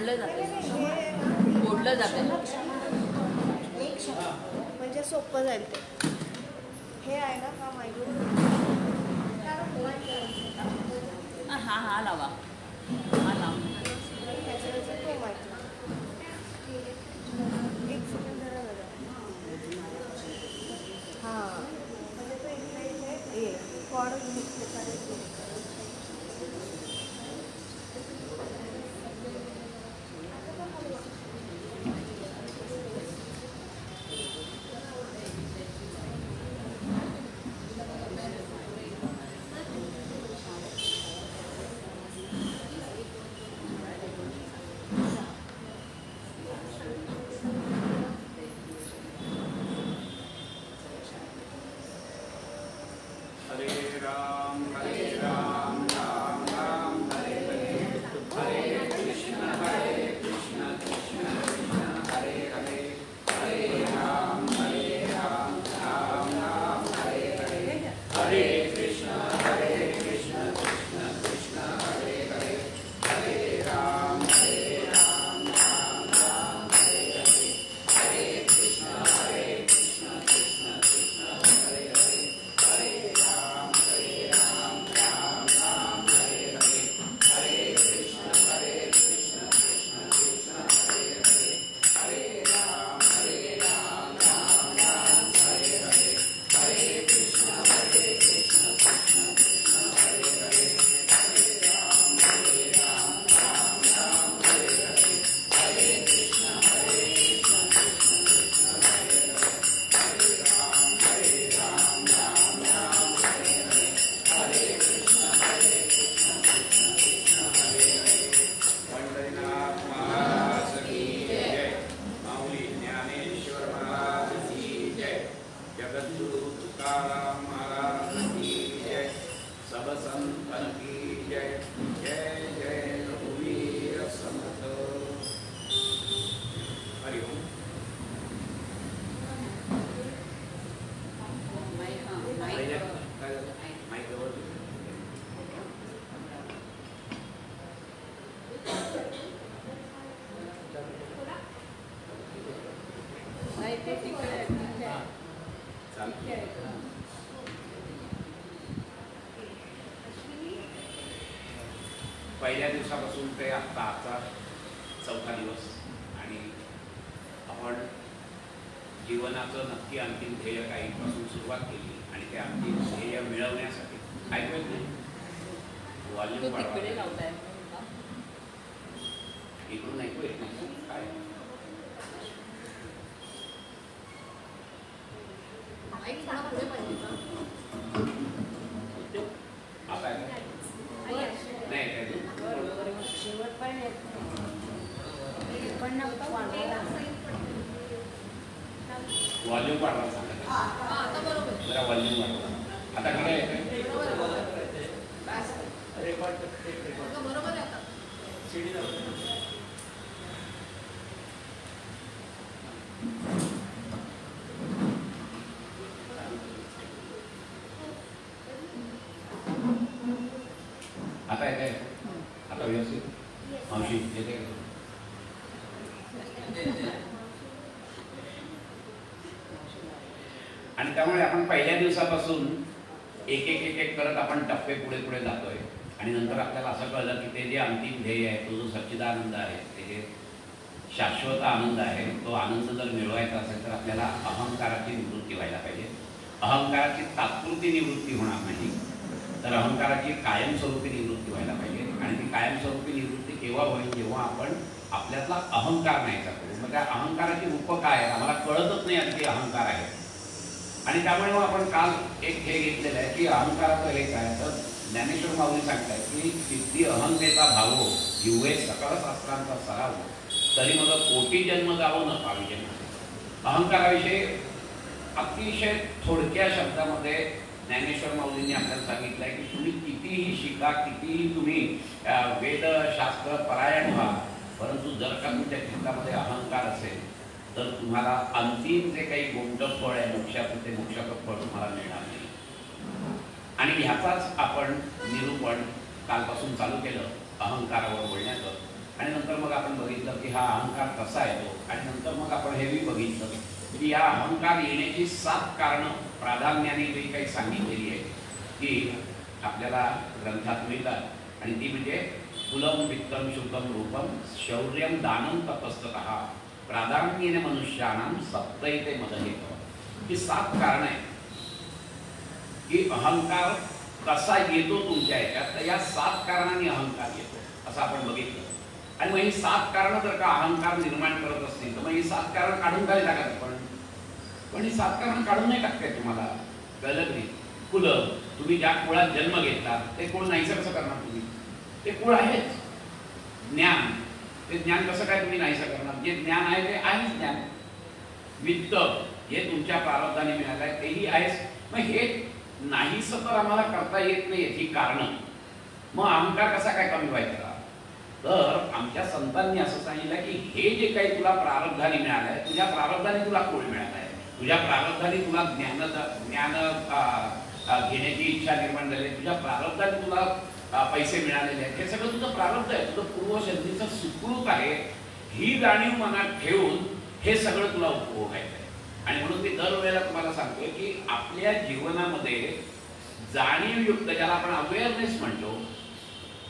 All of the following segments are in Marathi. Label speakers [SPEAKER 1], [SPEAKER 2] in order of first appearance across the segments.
[SPEAKER 1] ओढलं जाते
[SPEAKER 2] म्हणजे सोपं जाईल ते. हे आहे ना का माहिती?
[SPEAKER 1] हा लावा, हा लावा.
[SPEAKER 2] तो माहिती. एक सेकंड जरा बघा. हां म्हणजे तो इथे कॉर्ड
[SPEAKER 3] पहिल्या दिवसापासून ते आजचा चौथा दिवस आणि आपण जीवनाचं नक्की अंतिम ध्येय काहीपासून सुरुवात केली आणि ते अंतिम ध्येय मिळवण्यासाठी ऐकू येत नाही वॉल्यूम वाढवा इकडून ऐकू येत नाही काय आता वॉल्यूम वाढवा जरा वॉल्यूम वाढवा आता ठीक आहे आता येते आता व्यवस्थित मावशी येते आणि त्यामुळे आपण पहिल्या दिवसापासून एक एक एक एक करत आपण टप्पे पुढे पुढे जातोय आणि नंतर आपल्याला असं कळलं की ते जे अंतिम ध्येय आहे तो जो सच्चिदानंद आहे ते जे शाश्वत आनंद आहे तो आनंद जर मिळवायचा असेल तर आपल्याला अहंकाराची निवृत्ती व्हायला पाहिजे. अहंकाराची तात्पुरती निवृत्ती होणार नाही तर अहंकाराची कायमस्वरूपी निवृत्ती व्हायला पाहिजे आणि ती कायमस्वरूपी निवृत्ती केव्हा होईल जेव्हा आपण आपल्यातला अहंकार नाहीसा करू. मग त्या अहंकाराची रूपं काय आहे आम्हाला कळतच नाही आणखी अहंकार आहे आणि त्यामुळे मग आपण काल एक हे घेतलेलं आहे की अहंकाराचं हे काय तर ज्ञानेश्वर माऊली सांगताय की किती अहंतेचा भावो जिव्हे सकळ शास्त्रांचा सराव तरी मग कोटी जन्म जावो न पाहिजे. अहंकाराविषयी अतिशय थोडक्या शब्दामध्ये ज्ञानेश्वर माऊलींनी आपल्याला सांगितलं आहे की तुम्ही कितीही शिका कितीही तुम्ही वेदशास्त्र परायण व्हा परंतु जर का तुमच्या चित्तामध्ये अहंकार असेल तर तुम्हाला अंतिम जे काही गोंडं फळ आहे मोक्षाचं ते मोक्षाचं फळ तुम्हाला मिळणार नाही. आणि ह्याचाच आपण निरूपण कालपासून चालू केलं अहंकारावर बोलण्याचं आणि नंतर मग आपण बघितलं की हा अहंकार कसा येतो, आणि नंतर मग आपण हेही बघितलं की या अहंकार येण्याची 7 कारणं प्राधान्याने जी काही सांगितलेली आहे ती आपल्याला ग्रंथात मिळतात. आणि ती म्हणजे कुलम वित्तम शुद्धम रूपम शौर्यम दानम तपस्ततः प्राधान्येन मनुष्याणाम सप्तैते मदहेतव. ही 7 कारणं आहेत की अहंकार कसा येतो तुमच्या याच्यात. तर या 7 कारणांनी अहंकार येतो असं आपण बघितलं. आणि मग ही 7 कारणं जर का अहंकार निर्माण करत असतील तर मग ही 7 कारणं काढून काय टाकत. पण ही 7 कारणं काढून नाही टाकताय तुम्हाला, कळलं नाही. कुलं, तुम्ही ज्या कुळात जन्म घेतला ते कुळ नाहीसं कसं करणार तुम्ही. ते कुळ आहेच. ज्ञान, ते ज्ञान कसं काय तुम्ही नाहीसं करणार. जे ज्ञान आहे ते आहेच ज्ञान. वित्त हे तुमच्या प्रारब्धाने मिळालं आहे तेही आहेच. मग हे नाहीसं तर आम्हाला करता येत नाही ही कारणं. मग अहंकार कसा काय कमी व्हायचा. तर आमच्या संतांनी असं सांगितलं की हे जे काही तुला प्रारब्धाने मिळालं आहे, तुझ्या प्रारब्धाने तुला कुळ मिळाला आहे, तुझ्या प्रारब्धाने तुला ज्ञान घेण्याची इच्छा निर्माण झाली, तुझ्या प्रारब्धाने तुला पैसे मिळालेले आहेत. हे सगळं तुझं प्रारब्ध आहे, तुझं पूर्वसिद्धीचं सुकृत आहे. ही जाणीव मनात ठेवून हे सगळं तुला उपभोगायचं आहे. आणि म्हणून मी दरवेळेला तुम्हाला सांगतोय की आपल्या जीवनामध्ये जाणीवयुक्त, ज्याला आपण अवेअरनेस म्हणतो,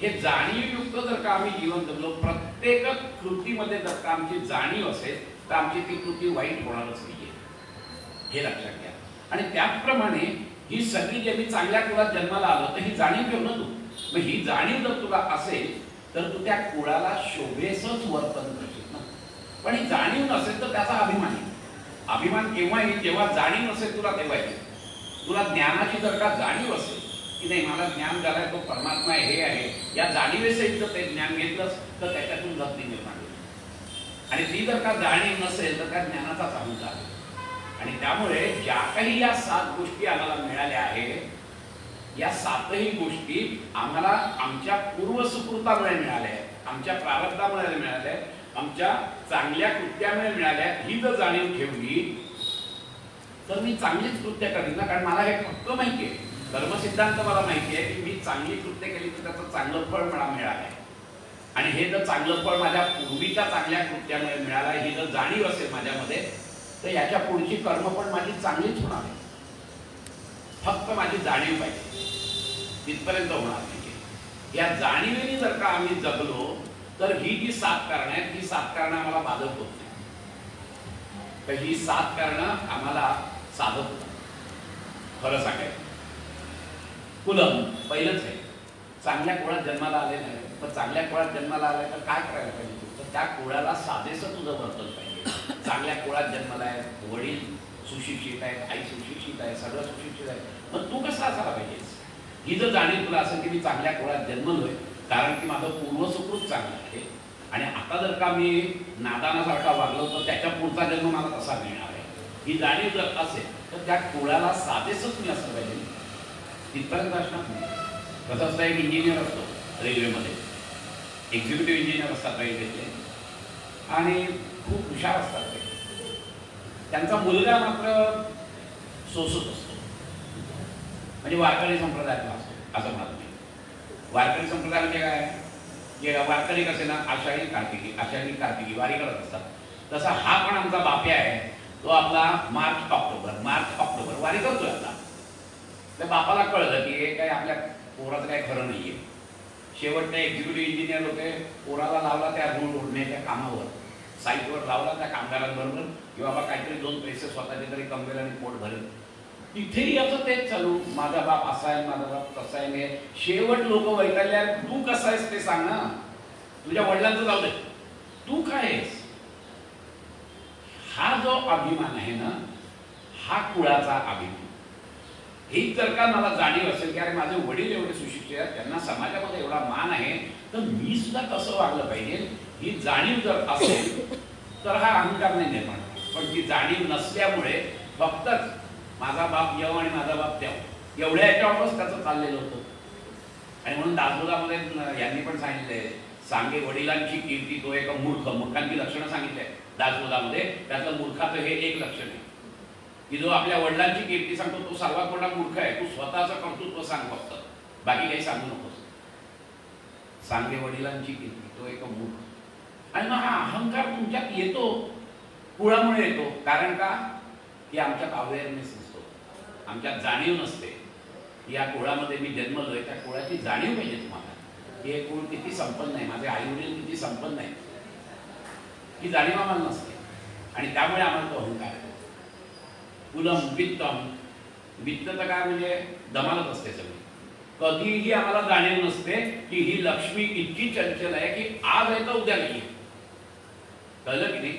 [SPEAKER 3] हे जाणीवयुक्त जर का आम्ही जीवन जगलो, प्रत्येक कृतीमध्ये जर का आमची जाणीव असेल तर आमची ती कृती वाईट होणारच नाही, हे लक्षात घ्या. आणि त्याचप्रमाणे ही सगळी जे मी चांगल्या कुळात जन्माला आलो तर ही जाणीव ठेव ना तू. मग ही जाणीव जर तुला असेल तर तू त्या कुळाला शोभेसच वर्तन करशील ना. पण ही जाणीव नसेल तर त्याचा अभिमान आहे. अभिमान केव्हा येईल, जेव्हा जाणीव नसेल तुला तेव्हा येईल. तुला ज्ञानाची जर का जाणीव असेल की नाही मला ज्ञान झालंय, तो परमात्मा हे आहे, या जाणीवेसहित जर ते ज्ञान घेतलंस तर त्याच्यातून भक्ती निर्माण होईल. आणि ती जर का जाणीव नसेल तर त्या ज्ञानाचाच अहंकार आहे. आणि त्यामुळे ज्या काही या 7 गोष्टी आम्हाला मिळाल्या आहेत, या 7ही गोष्टी आम्हाला आमच्या पूर्वसुकृतामुळे मिळाल्या आहेत, आमच्या प्रारब्धामुळे मिळाल्या आहेत, आमच्या चांगल्या कृत्यामुळे मिळाल्या. ही जर जाणीव ठेवली तर मी चांगलीच कृत्य करीन ना. कारण मला हे पक्क माहिती आहे, धर्मसिद्धांत मला माहिती आहे की मी चांगली कृत्य केली तर त्याचं चांगलं फळ मला मिळालं आहे. आणि हे जर चांगलं फळ माझ्या पूर्वीच्या चांगल्या कृत्यामुळे मिळालं आहे, ही जर जाणीव असेल माझ्यामध्ये तर याच्या पुढची कर्म पण माझी चांगलीच होणार आहे. फक्त माझी जाणीव पाहिजे, तिथपर्यंत होणार नाही. या जाणीवेने जर का आम्ही जगलो तर ही जी 7 कारणं आहेत, ही 7 कारणं आम्हाला बाधक होत नाही. तर ही 7 कारणं आम्हाला साधत होतात. खरं सांगायचं कुलम पहिलंच आहे, चांगल्या कुळात जन्माला आलेलं आहे. तर चांगल्या कुळात जन्माला आलाय तर काय करायला पाहिजे, तर त्या कुळाला साधेसं तुझं वर्तन पाहिजे. चांगल्या कुळात जन्माला आहे, वडील सुशिक्षित आहेत, आई सुशिक्षित आहे, सगळं सुशिक्षित आहे, मग तू कसं असायला पाहिजेस. ही जर जाणीव तुला असेल की मी चांगल्या कुळात जन्मलोय कारण की माझं पूर्वसुकृत चांगलं आहे, आणि आता जर का मी नादानासारखा वागलो तर त्याच्या पुढचा जन्म मला तसा मिळणार आहे, ही जाणीव जर असेल तर त्या कुळाला साधेसच मी असं पाहिजे. तिथपर्यंत असणार नाही. कसं असतं, एक इंजिनियर असतो रेल्वेमध्ये, एक्झिक्युटिव्ह इंजिनियर असतात रेल्वेचे, आणि खूप हुशार असतात ते. त्यांचा मुलगा मात्र सोसत असतो, म्हणजे वारकरी संप्रदायातला असतो असं म्हणत नाही. वारकरी संप्रदाय म्हणजे काय, जे वारकरी कसे ना आषाढी कार्तिकी वारी करत असतात, तसा हा पण आमचा बाप्या आहे, तो आपला मार्च ऑक्टोबर वारी करतोय. आता त्या बापाला कळलं की हे काय आपल्या पोराचं काय खरं नाहीये. शेवटचे एक्झिक्युटिव्ह इंजिनियर होते, पोराला लावला त्या रूळ ओढण्याच्या कामावर, साईटवर लावला त्या कामगारांबरोबर की बाबा काहीतरी 2 पैसे स्वतःचे तरी कमवेल आणि पोट भरेल. तिथेही असं तेच चालू, माझा बाप असा आहे, माझा बाप तसा आहे. शेवट लोक वैतागल्या, तू कसा आहेस ते सांग ना, तुझ्या वडिलांचं जाऊ दे, तू काय आहेस. हा जो अभिमान आहे ना, हा कुळाचा अभिमान. ही जर का मला जाणीव असेल की अरे माझे वडील एवढे सुशिक्षित आहेत, त्यांना समाजामध्ये एवढा मान आहे, तर मी सुद्धा कसं वागलं पाहिजे, ही जाणीव जर असेल तर हा अहंकार नाही निर्माण. पण ती जाणीव नसल्यामुळे फक्तच माझा बाप येऊ आणि माझा बाप द्याव एवढ्या याच्यावरच त्याचं चाललेलं होतं. आणि म्हणून दासबोधामध्ये यांनी पण सांगितलंय, सांगे वडिलांची कीर्ती तो एक मूर्खांची लक्षणं सांगितलंय दासबोधामध्ये. त्यातलं मूर्खाचं हे एक लक्षण आहे की जो आपल्या वडिलांची कीर्ती सांगतो तो सर्वात मोठा मूर्ख आहे. तू स्वतःचं कर्तृत्व सांग, फक्त बाकी काही सांगू नकोस. सांगे वडिलांची कीर्ती तो एक मूर्ख. आणि मग हा अहंकार तुमच्यात येतो, कुळामुळे येतो. कारण का? की आमच्यात अवेअरनेस नसतो, आमच्यात जाणीव नसते. या कुळामध्ये मी जन्मलोय, त्या कुळाची जाणीव पाहिजे तुम्हाला, की हे कुळ किती संपन्न आहे, माझे आई वडील किती संपन्न आहे, ही जाणीव आम्हाला नसते. आणि त्यामुळे आम्हाला तो अहंकार आहे. कुलम वित्तम, वित्त तर काय म्हणजे दमालच असते सगळी. कधीही आम्हाला जाणीव नसते की ही लक्ष्मी इतकी चंचल आहे की आज आहे तर उद्या नाही. कळलं की नाही?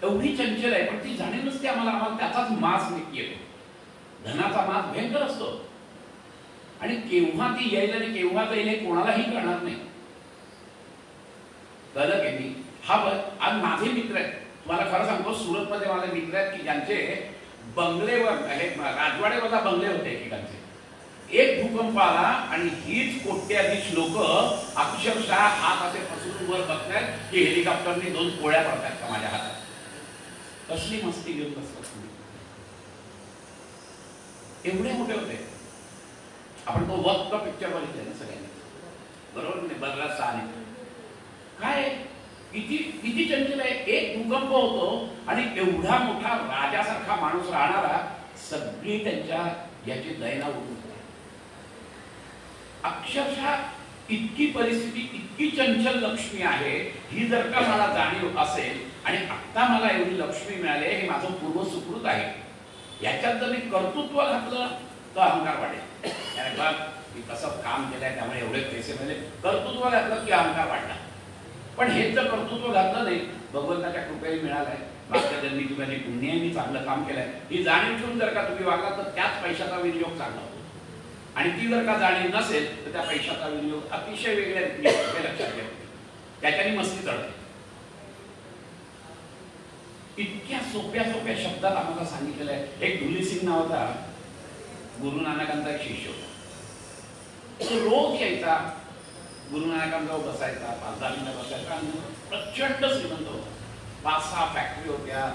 [SPEAKER 3] एवढी चंचल आहे, पण ती जाणीव नसते आम्हाला. आम्हाला त्याचाच मास येतो, धनाचा मास भयंकर असतो. आणि केव्हा ती येईल आणि केव्हा जाईल हे कोणालाही कळणार नाही. कळलं की नाही? हा बघ, आज माझे मित्र आहेत, तुम्हाला खरं सांगतो, सुरतमध्ये माझे मित्र आहेत की ज्यांचे बंगलेवर राजवाडेवरचा बंगले होते एकेकांचे. एक भूकंप आला आणि हीच कोट्याधीश लोक अक्षरशः हात असे पसरून वर बघतात की हेलिकॉप्टरने 2 गोळ्या पडतात का माझ्या हातात. कसली मस्ती घेऊन बसतात तुम्ही. एवढे मोठे होते. आपण तो वक्त पिक्चर बघितलाय ना सगळ्यांनी, बरोबर नाही? बर्राच आणि काय किती किती चंचल आहे. एक भूकंप होतो आणि एवढा मोठा राजासारखा माणूस राहणारा सगळी त्यांच्या याची दैना उठून अक्षरशः इतकी परिस्थिती, इतकी चंचल लक्ष्मी आहे. ही जर का मला जाणीव असेल आणि आता मला एवढी लक्ष्मी मिळाली, हे माझं पूर्व सुकृत आहे, याच्यात जर मी कर्तृत्व घातलं तर अहंकार वाढेल. बघ मी कसं काम केलंय त्यामुळे एवढे पैसे मिळाले, कर्तृत्व घातलं की अहंकार वाढला. पण हेच जर कर्तृत्व घातलं नाही, भगवंताच्या कृपेने मिळालंय, मागच्या जन्मी तुम्ही पुण्य मी चांगलं काम केलंय, ही जाणीव ठेवून जर का तुम्ही वागला तर त्याच पैशाचा विनियोग चांगला होतो. आणि ती जर का जाणीव नसेल तर त्या पैशाचा विनियोग अतिशय वेगळ्या लक्षात घ्या, त्याच्याने मस्ती चढते. इतक्या सोप्या सोप्या शब्दात आम्हाला सांगितलेलं आहे. एक धुली सिंग नावाचा गुरु नानकांचा एक शिष्य होता. तो रोज यायचा, गुरु नानकांजवळ बसायचा, 5-10 मिनिटं बसायचा आणि प्रचंड श्रीमंत होता. 5-6 फॅक्टरी होत्या,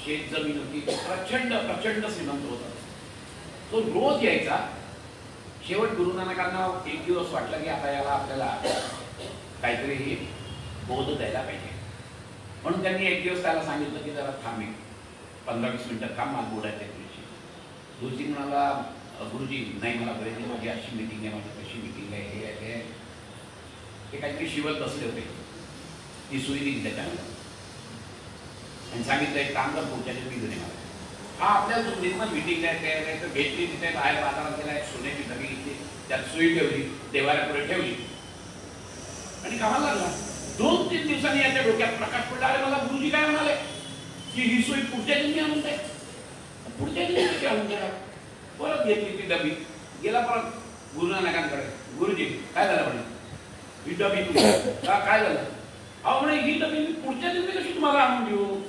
[SPEAKER 3] शेत जमीन होती, प्रचंड प्रचंड श्रीमंत होता. तो रोज यायचा. शेवट गुरु नानकांना एक दिवस वाटलं की आता याला आपल्याला काहीतरी बोध द्यायला पाहिजे. म्हणून त्यांनी एक दिवस त्याला सांगितलं की जरा थांब, 15-20 मिनिटं थांब, मला बोलायचं आहे तुझी. गुरुजी म्हणाला, गुरुजी नाही मला बरेच माझी अशी मिटिंग आहे, माझी कशी मिटिंग आहे, हे आहे ते काहीतरी शिवत बसले होते. ती सुई दिली त्याच्यानंतर आणि सांगितलं एक काम कर, पुढच्या दिवशी घेऊन मला. हा आपल्याला जो निर्मल मिटिंग आहे ते घेतली, तिथे बाहेर बाजारात गेला, एक सोन्याची डबी घेतली, त्यात सुई ठेवली, देवाऱ्यापुढे ठेवली आणि कामाला लागला. 2-3 दिवसांनी याच्या डोक्यात प्रकाश पडला, अरे मला गुरुजी काय म्हणाले की ही सुई पुढच्या दिवशी आणून दे. पुढच्या दिवशी आणून द्या. परत घेतली ती डबी, गेला परत गुरु नानकांकडे, गुरुजी काय झालं म्हणे, ही डबी काय झालं? अहो म्हणे ही डबी मी पुढच्या दिवशी कशी तुम्हाला आणून देऊ?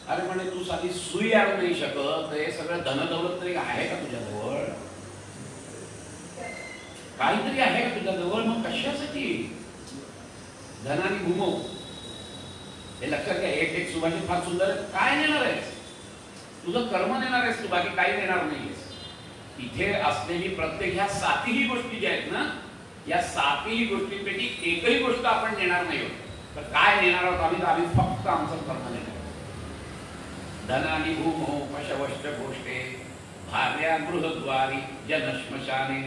[SPEAKER 3] अरे म्हणे तू साधी सुई आणू नाही शकत, हे सगळं धनदौलत तरी आहे का तुझ्याजवळ? काहीतरी आहे का तुझ्याजवळ? मग कशासाठी धन आणि भूमो? हे लक्षात घ्या. एक सुभाषित फार सुंदर. काय नेणार आहेस? तुझं कर्म नेणार आहेस तू, बाकी काही नेणार नाहीयेस. इथे असलेली प्रत्येक ह्या 7ही गोष्टी ज्या आहेत ना, या 7ही गोष्टींपैकी एकही गोष्ट आपण नेणार नाही आहोत. तर काय नेणार आहोत आम्ही फक्त आमचं कर्म नेणार. धनानी भूमो पशवश्च गोष्टे भार्या गृहद्वारी जनश्मशाने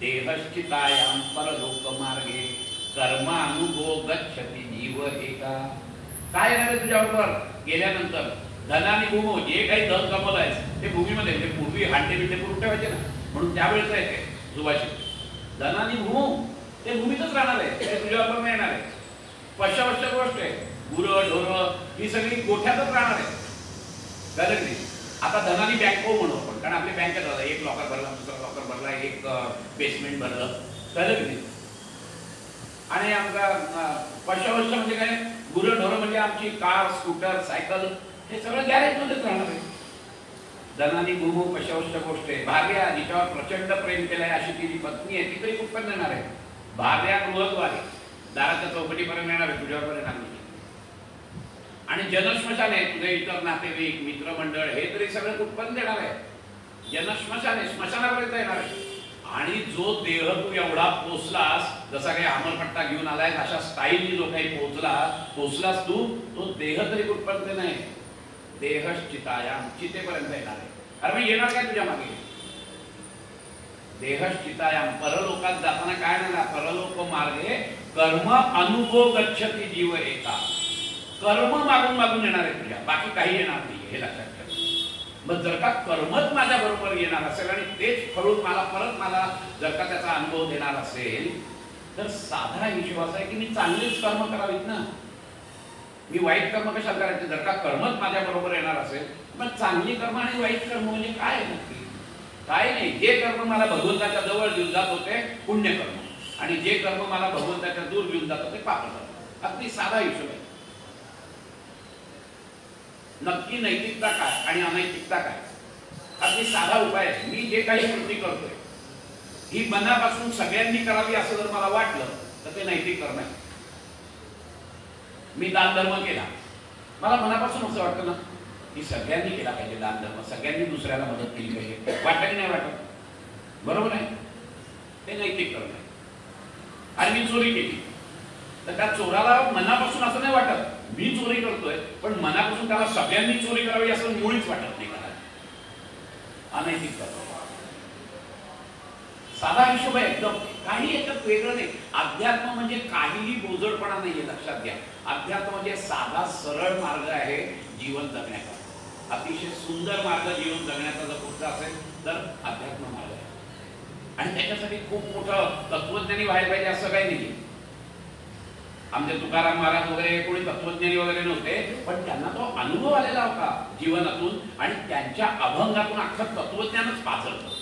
[SPEAKER 3] देहश्चितायां परलोक मार्गे कर्मानुभो गच्छति जीव एका. काय येणार आहे तुझ्याबरोबर गेल्यानंतर? धनानी भूमो, जे काही धन कमवलं आहेस ते भूमीमध्ये, म्हणजे पूर्वी हांडे बिंडे करून ठेवायचे ना, म्हणून त्यावेळेस आहे ते सुभाषित. धनानी भूमो, ते भूमीतच राहणार आहे, ते तुझ्याबरोबर नाही येणार आहे. पशवश्च गोष्ट आहे, गुरं ढोरं ही सगळी गोठ्यातच राहणार आहे. कळलं की नाही? आता धनानी बँक म्हणू आपण, कारण आपली बँकेत झालं, एक लॉकर भरला, दुसरा लॉकर भरला, एक बेसमेंट भरलं. कळलं की नाही? आणि आमचा पशवश्च म्हणजे काय? गुरं ढोरं म्हणजे आमची कार, स्कूटर, सायकल, हे सगळं गॅरेजमध्येच राहणार आहे. धनानी भूमो पशवश्च गोष्टे भार्या, जिच्यावर प्रचंड प्रेम केलंय अशी तिची पत्नी आहे, ती तरी कुठपर्यंत येणार आहे? भार्या गृहद्वारी, दाराच्या चौकटीपर्यंत येणार आहे, तुझ्यावर येणार नाही. आणि जनश्मशाने, तुझे इतर नातेवाईक, मित्रमंडळ, हे तरी सगळं कुठपर्यंत येणार आहे? जनश्मशाने, स्मशानापर्यंत येणार आहे. आणि जो देह तू एवढा पोचलास, जसा काही अमरपट्टा घेऊन आलाय अशा स्टाईलनी जो काही पोचलास तू, तो देह तरी कुठपर्यंत नाही, देहश्चितायाम, चितेपर्यंत येणार आहे. अरे मग येणार काय तुझ्या मागे? देहश्चितायाम, परलोकात जाताना काय नाही, परलोक मार्गे कर्म अनुभव गच्छती जीव एका. कर्म मागून मागून येणार आहे तुझ्या, बाकी काही येणार नाही, हे लक्षात ठेव. मग जर का कर्मच माझ्या बरोबर येणार असेल आणि तेच फळून मला जर का त्याचा अनुभव देणार असेल, तर साधा हिशोब आहे की मी चांगलीच कर्म करावीत ना. मी वाईट कर्म कशाला करायचे? जर का कर्मच माझ्या बरोबर येणार असेल, मग चांगली कर्म आणि वाईट कर्म म्हणजे काय नक्की? काय नाही. जे कर्म मला भगवंताच्या जवळ घेऊन जात होते पुण्यकर्म, आणि जे कर्म मला भगवंताच्या दूर घेऊन जात होते पापकर्म. अगदी साधा हिशोब आहे. नक्की नैतिकता काय आणि अनैतिकता काय? अगदी साधा उपाय आहे. मी जे काही कृती करतोय ही मनापासून सगळ्यांनी करावी असं जर मला वाटलं तर ते नैतिक कर्म आहे. मी दान धर्म केला, मला मनापासून असं वाटतं ना की सगळ्यांनी केला पाहिजे दान धर्म, सगळ्यांनी दुसऱ्याला मदत केली पाहिजे, वाटतं की नाही वाटत? बरोबर आहे, ते नैतिक कर्म आहे. आणि मी चोरी केली तर त्या चोराला मनापासून असं नाही वाटत मी चोरी करतोय, पण मनापासून त्याला सगळ्यांनी चोरी करावी असं मुळीच वाटत नाही. अनैतिक कर्म, साधा हिशोब आहे एकदम, काही याच्यात वेगळं नाही. अध्यात्म म्हणजे काहीही बोजडपणा नाहीये, लक्षात घ्या. अध्यात्म म्हणजे साधा सरळ मार्ग आहे जीवन जगण्याचा. अतिशय सुंदर मार्ग जीवन जगण्याचा जर कुठचा असेल तर अध्यात्म मार्ग आहे. आणि त्याच्यासाठी खूप मोठं तत्वज्ञानी व्हायला पाहिजे असं काही नाही. आमचे तुकाराम महाराज वगैरे कोणी तत्वज्ञानी वगैरे नव्हते, पण त्यांना तो अनुभव आलेला होता जीवनातून, आणि त्यांच्या अभंगातून अख्खं तत्वज्ञानच पाझरतं.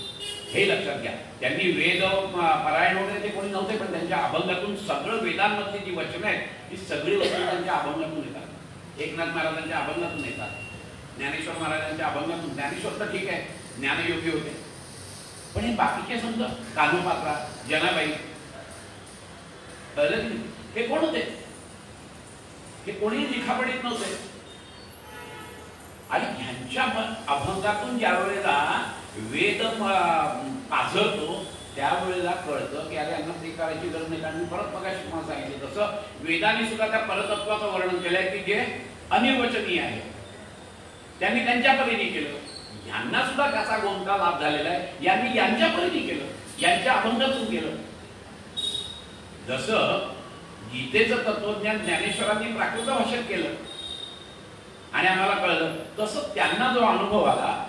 [SPEAKER 3] हे लक्षात घ्या. त्यांनी वेद पारायण वगैरे ते कोणी नव्हते, पण त्यांच्या अभंगातून सगळं वेदांमधली जी वचनं आहेत ती सगळी वचनं त्यांच्या अभंगातून येतात. एकनाथ महाराजांच्या अभंगातून येतात, ज्ञानेश्वर महाराजांच्या अभंगातून. ज्ञानेश्वर तर ठीक आहे, ज्ञानयोगी होते, पण हे बाकीचे समजा कान्होपात्रा, जनाबाई, कळलं की हे कोण होते? हे कोणीही लिखापडीत नव्हते. आणि ह्यांच्या अभंगातून ज्या वेळेला वेद पाझरतो त्यावेळेला कळतं की अरे यांना ते करायची गरज नाही. कारण मी परत मगाशी तुम्हाला सांगितलं तसं वेदांनी सुद्धा त्या परतत्वाचं वर्णन केलंय की जे अनिर्वचनीय आहे, त्यांनी त्यांच्या परीने केलं. यांना सुद्धा त्याचा कोणता लाभ झालेला आहे, यांनी यांच्या परीने केलं, यांच्या अभंगातून केलं. जसं गीतेचं तत्वज्ञान ज्ञानेश्वरांनी प्राकृत भाषेत केलं आणि आम्हाला कळलं, तसं त्यांना जो अनुभव आला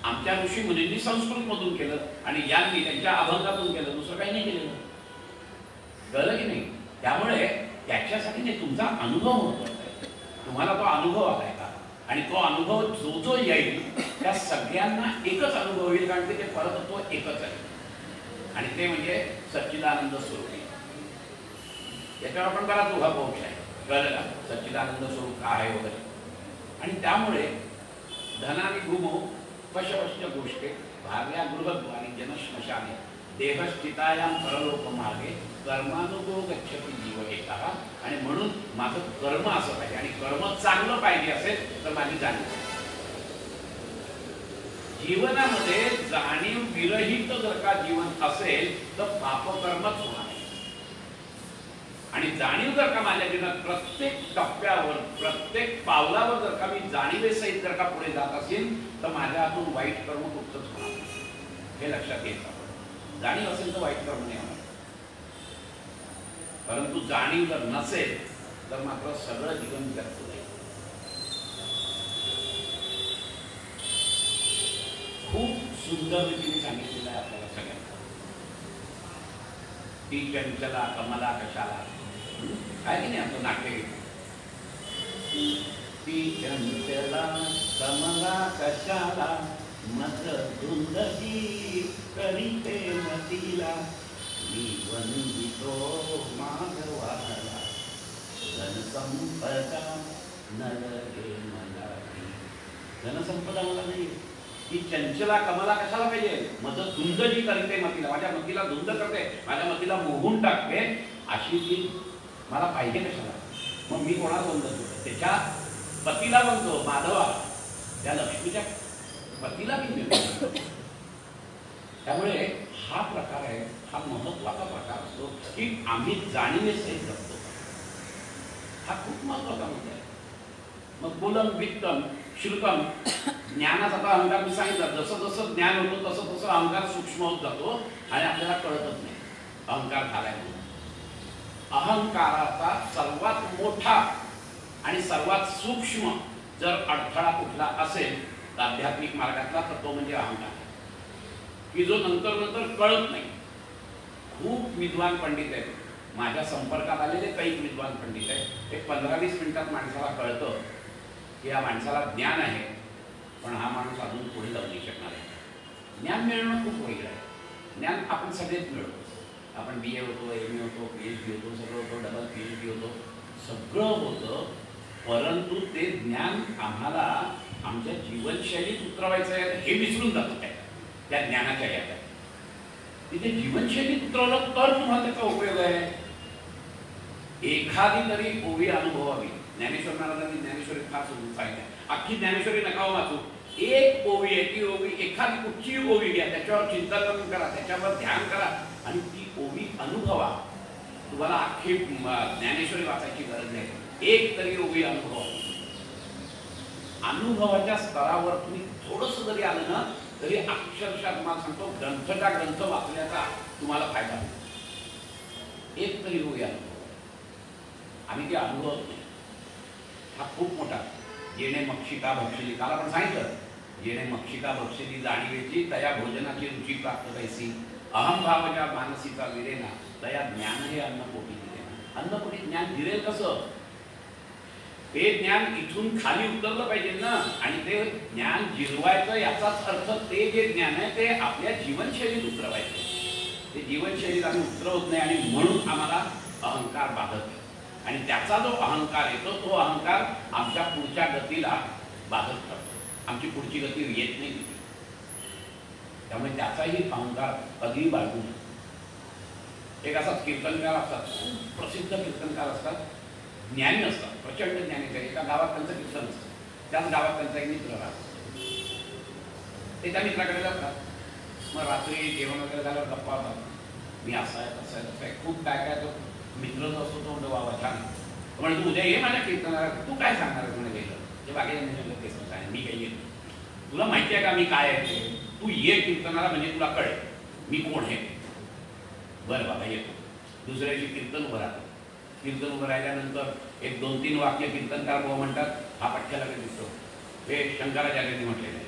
[SPEAKER 3] आमच्या ऋषी मुनींनी संस्कृत मधून केलं आणि यांनी त्यांच्या अभंगातून केलं, दुसरं काही नाही केलेलं. कळलं की नाही? त्यामुळे त्याच्यासाठी नाही, तुमचा अनुभव महत्वाचा आहे. तुम्हाला तो अनुभव आलाय का? आणि तो अनुभव जो जो येईल त्या सगळ्यांना एकच अनुभव होईल, कारण की ते परतत्व एकच आहे आणि ते म्हणजे सच्चिदानंद स्वरूप. याच्यावर आपण बराच उहापोह आहे, कळलं का? सच्चिदानंद स्वरूप काय आहे वगैरे. आणि त्यामुळे धनानी भूमो पशपश्च गोष्टे भार्या गृहद्वारी जनश्मशाने देहस्थितायाम परलोक मार्गे कर्मानुगो गच्छति जीव एका. आणि म्हणून माझं कर्म असं पाहिजे, आणि कर्म चांगलं पाहिजे असेल तर माझी जाणीव. जीवनामध्ये जाणीव विरहित जर का जीवन असेल तर पापकर्मच होणार. आणि जाणीव जर का माझ्या जीवनात प्रत्येक टप्प्यावर प्रत्येक पावलावर जर का मी जाणीवेसहित जर का पुढे जात असेल तर माझ्या हातून वाईट कर्म कुठचंच होणार नाही, हे लक्षात घ्यायचं. जाणीव असेल तर वाईट कर्म नाही होणार, परंतु जाणीव जर नसेल तर मात्र सगळं जीवन व्यर्थ जाईल. खूप सुंदर रीतीने सांगितलेलं आहे आपल्याला सगळ्यांना. ती चंचला कमला कशाला, काय की नाही आपलं नाट्य. ती चंचला कमला कशाला मत धुंदगी करीते मतीला, मी वंदितो माधवाला धनसंपदा नलगे मला. धनसंपदा मला नाही. ती चंचला कमला कशाला पाहिजे? मत धुंद जी करते मतीला, माझ्या मतीला धुंद करते, माझ्या मतीला मोहून टाकते, अशी ती मला पाहिजे कशाला? मग मी कोणाला बनतो? त्याच्या पतीला बनतो, माधवा, त्या लक्ष्मीच्या पतीला मी मिळतो. त्यामुळे हा प्रकार आहे, हा महत्वाचा प्रकार असतो की आम्ही जाणीवेसहित जगतो. हा खूप महत्वाचा मुद्दा आहे. मग बोलम वित्तम श्रुतम ज्ञानाचा आता अहंकार मी सांगितलं, जसं जसं ज्ञान होतं तसं तसं अहंकार सूक्ष्म होत जातो आणि आपल्याला कळतच नाही अहंकार झालाय म्हणून. अहंकाराचा सर्वात मोठा आणि सर्वात सूक्ष्म जर अडथळा कुठला असेल तर आध्यात्मिक मार्गातला, तर तो म्हणजे अहंकार, की जो नंतर नंतर कळत नाही. खूप विद्वान पंडित आहेत, माझ्या संपर्कात आलेले काही विद्वान पंडित आहेत, एक 15-20 मिनिटात माणसाला कळतं की या माणसाला ज्ञान आहे पण हा माणूस अजून पुढे जाऊ नाही शकणार आहे. ज्ञान मिळणं खूप वेगळं आहे. ज्ञान आपण सगळेच मिळवतो. आपण BA होतो, MA होतो, PhD होतो, सगळं होतो, डबल PhD होतो, सगळं होतं, परंतु ते ज्ञान आम्हाला आमच्या जीवनशैलीत उतरवायचं आहे हे विसरून जातो त्या ज्ञानाच्या यात. तिथे जीवनशैलीत उतरवलं तर तुम्हाला त्याचा उपयोग आहे. एखादी तरी ओवी अनुभवावी. ज्ञानेश्वर महाराजांनी ज्ञानेश्वरी फार सांगितलं, अख्खी ज्ञानेश्वरी नका वाचू, एक ओवी आहे, ती ओवी एखादी कुठची ओवी घ्या, त्याच्यावर चिंतन करा, त्याच्यावर ध्यान करा आणि ती ओवी अनुभवा. तुम्हाला अख्खी ज्ञानेश्वरी वाचायची गरज नाही, एक तरी ओवी अनुभवा. अनुभवाच्या स्तरावर तुम्ही थोडंसं जरी आलं ना तरी अक्षरशः तुम्हाला सांगतो ग्रंथच्या ग्रंथ वाचण्याचा तुम्हाला फायदा होतो. एक तरी ओवी अनुभव. आम्ही ते अनुभवत नाही. हा खूप मोठा. येणे मक्षिका भक्षिली, काल आपण सांगितलं, येणे मक्षिका भक्षिली जाणीवेची तया भोजनाची रुची प्राप्त कैसी, अहंभावच्या मानसीचा विरेना तया ज्ञान हे अन्नपोटी दिलेना. अन्नपोटी ज्ञान दिलेल कसं? ते ज्ञान इथून खाली उतरलं पाहिजे ना, आणि ते ज्ञान जिरवायचं याचाच अर्थ ते जे ज्ञान आहे ते आपल्या जीवनशैलीत उतरवायचं. ते जीवनशैलीत आम्ही उतरवत नाही आणि म्हणून आम्हाला अहंकार बाधत आहे. आणि त्याचा जो अहंकार येतो तो अहंकार आमच्या पुढच्या गतीला बाधत करतो. आमची पुढची गती येत नाही. त्यामुळे त्याचाही अहंकार कधीही बाळगू नये. एक असाच कीर्तनकार असतात, खूप प्रसिद्ध कीर्तनकार असतात, ज्ञानी असतात, प्रचंड ज्ञानी. एका गावात त्यांचं कीर्तन असतं, त्याच गावात त्यांचा एक मित्र राहतो. ते त्या मित्राकडे जातात. मग रात्री जेवण वगैरे झाल्यावर गप्पा होतात, मी असा आहे तसं आहे तसं आहे, खूप काय काय. तो मित्र जो असतो तो म्हणतो बाबा छान, म्हणजे तू उद्या ये माझ्या कीर्तनाला, तू काय सांगणार आहे म्हणे गेलं ते बाकीच्या तेच काय मी काही येतो, तुला माहिती आहे का मी काय आहे ते, तू ये कीर्तनाला म्हणजे तुला कळेल मी कोण आहे. बरं बाबा येतो. दुसऱ्या दिवशी कीर्तन उभं राहतं. कीर्तन उभं राहिल्यानंतर एक 2-3 वाक्य कीर्तनकार भाऊ म्हणतात, हा पठ्याला काही दिसतो, हे शंकराचार्यांनी म्हटलेलं आहे.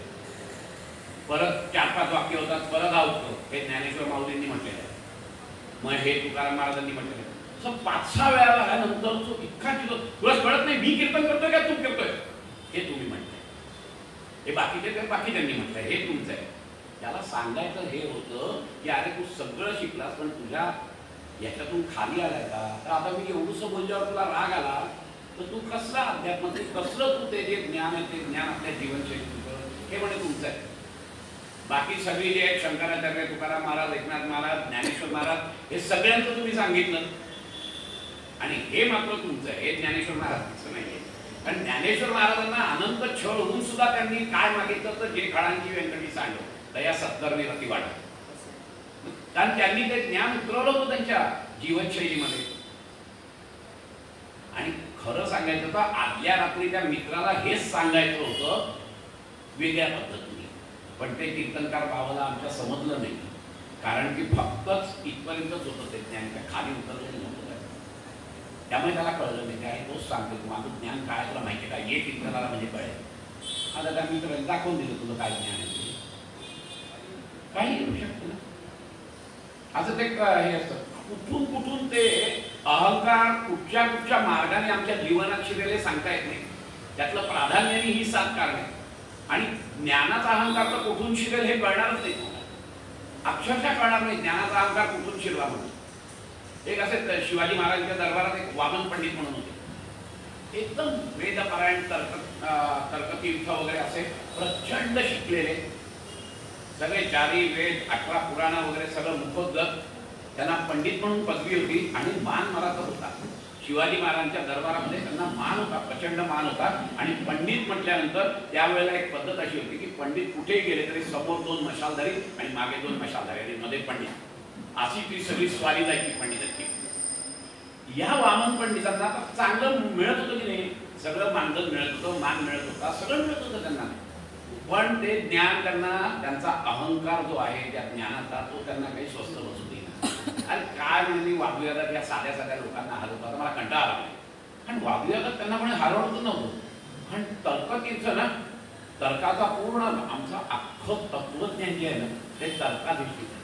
[SPEAKER 3] परत 4-5 वाक्य होतात, परत हा उठतो, हे ज्ञानेश्वर माऊलींनी म्हटलेलं आहे, मग हे तुकाराम महाराजांनी म्हटलेलं आहे. असं 5-6 वेळा झाल्यानंतर तो इतका चितो, तुला कळत नाही मी कीर्तन करतोय का तू करतोय, हे तुम्ही म्हणताय, हे बाकीच्यांनी म्हटलंय, हे तुमचं आहे. त्याला सांगायचं हे होतं की अरे तू सगळं शिकलास पण तुझ्या याच्यातून खाली आलाय का? तर आता मी एवढंसं बोलल्यावर तुला राग आला तर तू कसला अध्यात्म, कसलं तू ते जे ज्ञान आहे ते ज्ञान आपल्या जीवनशैलीत हे म्हणे तुमचं आहे. बाकी सगळी जे आहेत शंकराचार्य, तुकाराम महाराज, एकनाथ महाराज, ज्ञानेश्वर महाराज, हे सगळ्यांचं तुम्ही सांगितलं आणि हे मात्र तुमचं आहे. हे ज्ञानेश्वर महाराजांचं नाही आहे. कारण ज्ञानेश्वर महाराजांना अनंत छळ होऊन सुद्धा त्यांनी काय मागितलं तर जे खडांची व्यंकटी सांडो दया सत्कर्मी रती वाढत. कारण त्यांनी ते ज्ञान उतरवलं होतं त्यांच्या जीवनशैलीमध्ये. आणि खरं सांगायचं तर आदल्या रात्री त्या मित्राला हेच सांगायचं होतं वेगळ्या पद्धतीने, पण ते कीर्तनकार भावाला आमच्या समजलं नाही. कारण की फक्तच इथपर्यंतच होतं ते ज्ञान, त्या खाली उतरलं नव्हतं. त्यामुळे त्याला कळलं नाही. आणि तोच सांगतो तू माझं ज्ञान काय तुला माहिती काय, ये कीर्तनाला म्हणजे कळेल. आता त्या मित्राने दाखवून दिलं तुझं काय ज्ञान आहे, काही येऊ शकतं ना. असं ते हे असतं. कुठून कुठून ते अहंकार कुठच्या मार्गाने आमच्या जीवनात शिरले सांगता येत नाही. त्यातलं प्राधान्याने ही 7 कारणे. आणि ज्ञानाचा अहंकार तर कुठून शिरेल हे कळणारच नाही. अक्षरशः कळणार नाही ज्ञानाचा अहंकार कुठून शिरला म्हणून. एक असे शिवाजी महाराजांच्या दरबारात एक वामन पंडित म्हणून होते. एकदम वेदपारायण तर्कतीर्थ वगैरे असे प्रचंड शिकलेले, सगळे 4 वेद 18 पुराण वगैरे सगळं मुखोद्गत. त्यांना पंडित म्हणून पदवी होती आणि मान मराठा होता. शिवाजी महाराजांच्या दरबारामध्ये त्यांना मान होता, प्रचंड मान होता. आणि पंडित म्हटल्यानंतर त्यावेळेला एक पद्धत अशी होती की पंडित कुठेही गेले तरी समोर 2 मशालधारी आणि मागे 2 मशालधारी आणि मध्ये पंडित, अशी ती सगळी स्वारी जायची पंडितांची. या वामन पंडितांना चांगलं मिळत होतं की नाही, सगळं मानधन मिळत होतं, मान मिळत होता, सगळं मिळत होतं त्यांना. पण ते ज्ञान त्यांना, त्यांचा अहंकार जो आहे त्या ज्ञानाचा, तो त्यांना काही स्वस्त बसू देईना. आणि काय म्हणजे वादविवादात या साध्या साध्या लोकांना हरवतो, मला कंटाळा आला. आणि वादविवादात त्यांना कोणी हरवत नव्हतं. पण तर्कतीचं ना, तर्काचा पूर्ण आमचं अख्खं तत्वज्ञान जे आहे ना, ते तर्काधिष्ठित आहे.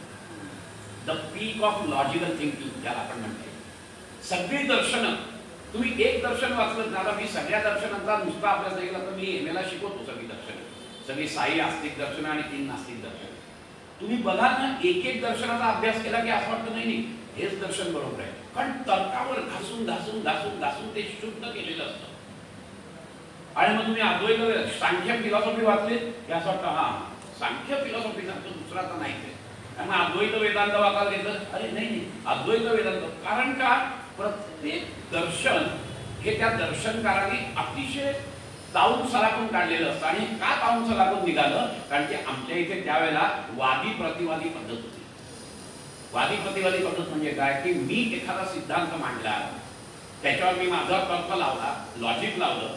[SPEAKER 3] The peak of logical thinking ज्याला आपण म्हणतो. सगळी दर्शनं, तुम्ही एक दर्शन वाचलं ना, मी सगळ्या दर्शनांचा नुसता अभ्यास नाही केला तर मी एमएला शिकवतो सगळी दर्शनं, सगळी साई आस्तिक दर्शनं आणि 3 नास्तिक दर्शन. तुम्ही बघा ना, एक दर्शनाचा अभ्यास केला की असं वाटतं नाही हेच दर्शन बरोबर आहे. कारण तर्कावर घासून घासून घासून घासून ते शुद्ध केलेलं असतं. आणि मग तुम्ही अद्वैत सांख्य फिलॉसॉफी वाचली की असं वाटतं हा सांख्य फिलॉसॉफी सारखं दुसरा तर नाहीच आहे. आणि मग अद्वैत वेदांत वाचायला घेतलं, अरे नाही अद्वैत वेदांत. कारण का, प्रत्येक दर्शन हे त्या दर्शनकाराने अतिशय ताऊन सलाखून काढलेलं असतं. आणि का ताऊन सलाखून निघालं, कारण की आमच्या इथे त्यावेळेला वादी प्रतिवादी पद्धत होती. वादी प्रतिवादी पद्धत म्हणजे काय, की मी एखादा सिद्धांत मांडला, त्याच्यावर मी माझा तर्क लावला, लॉजिक लावलं,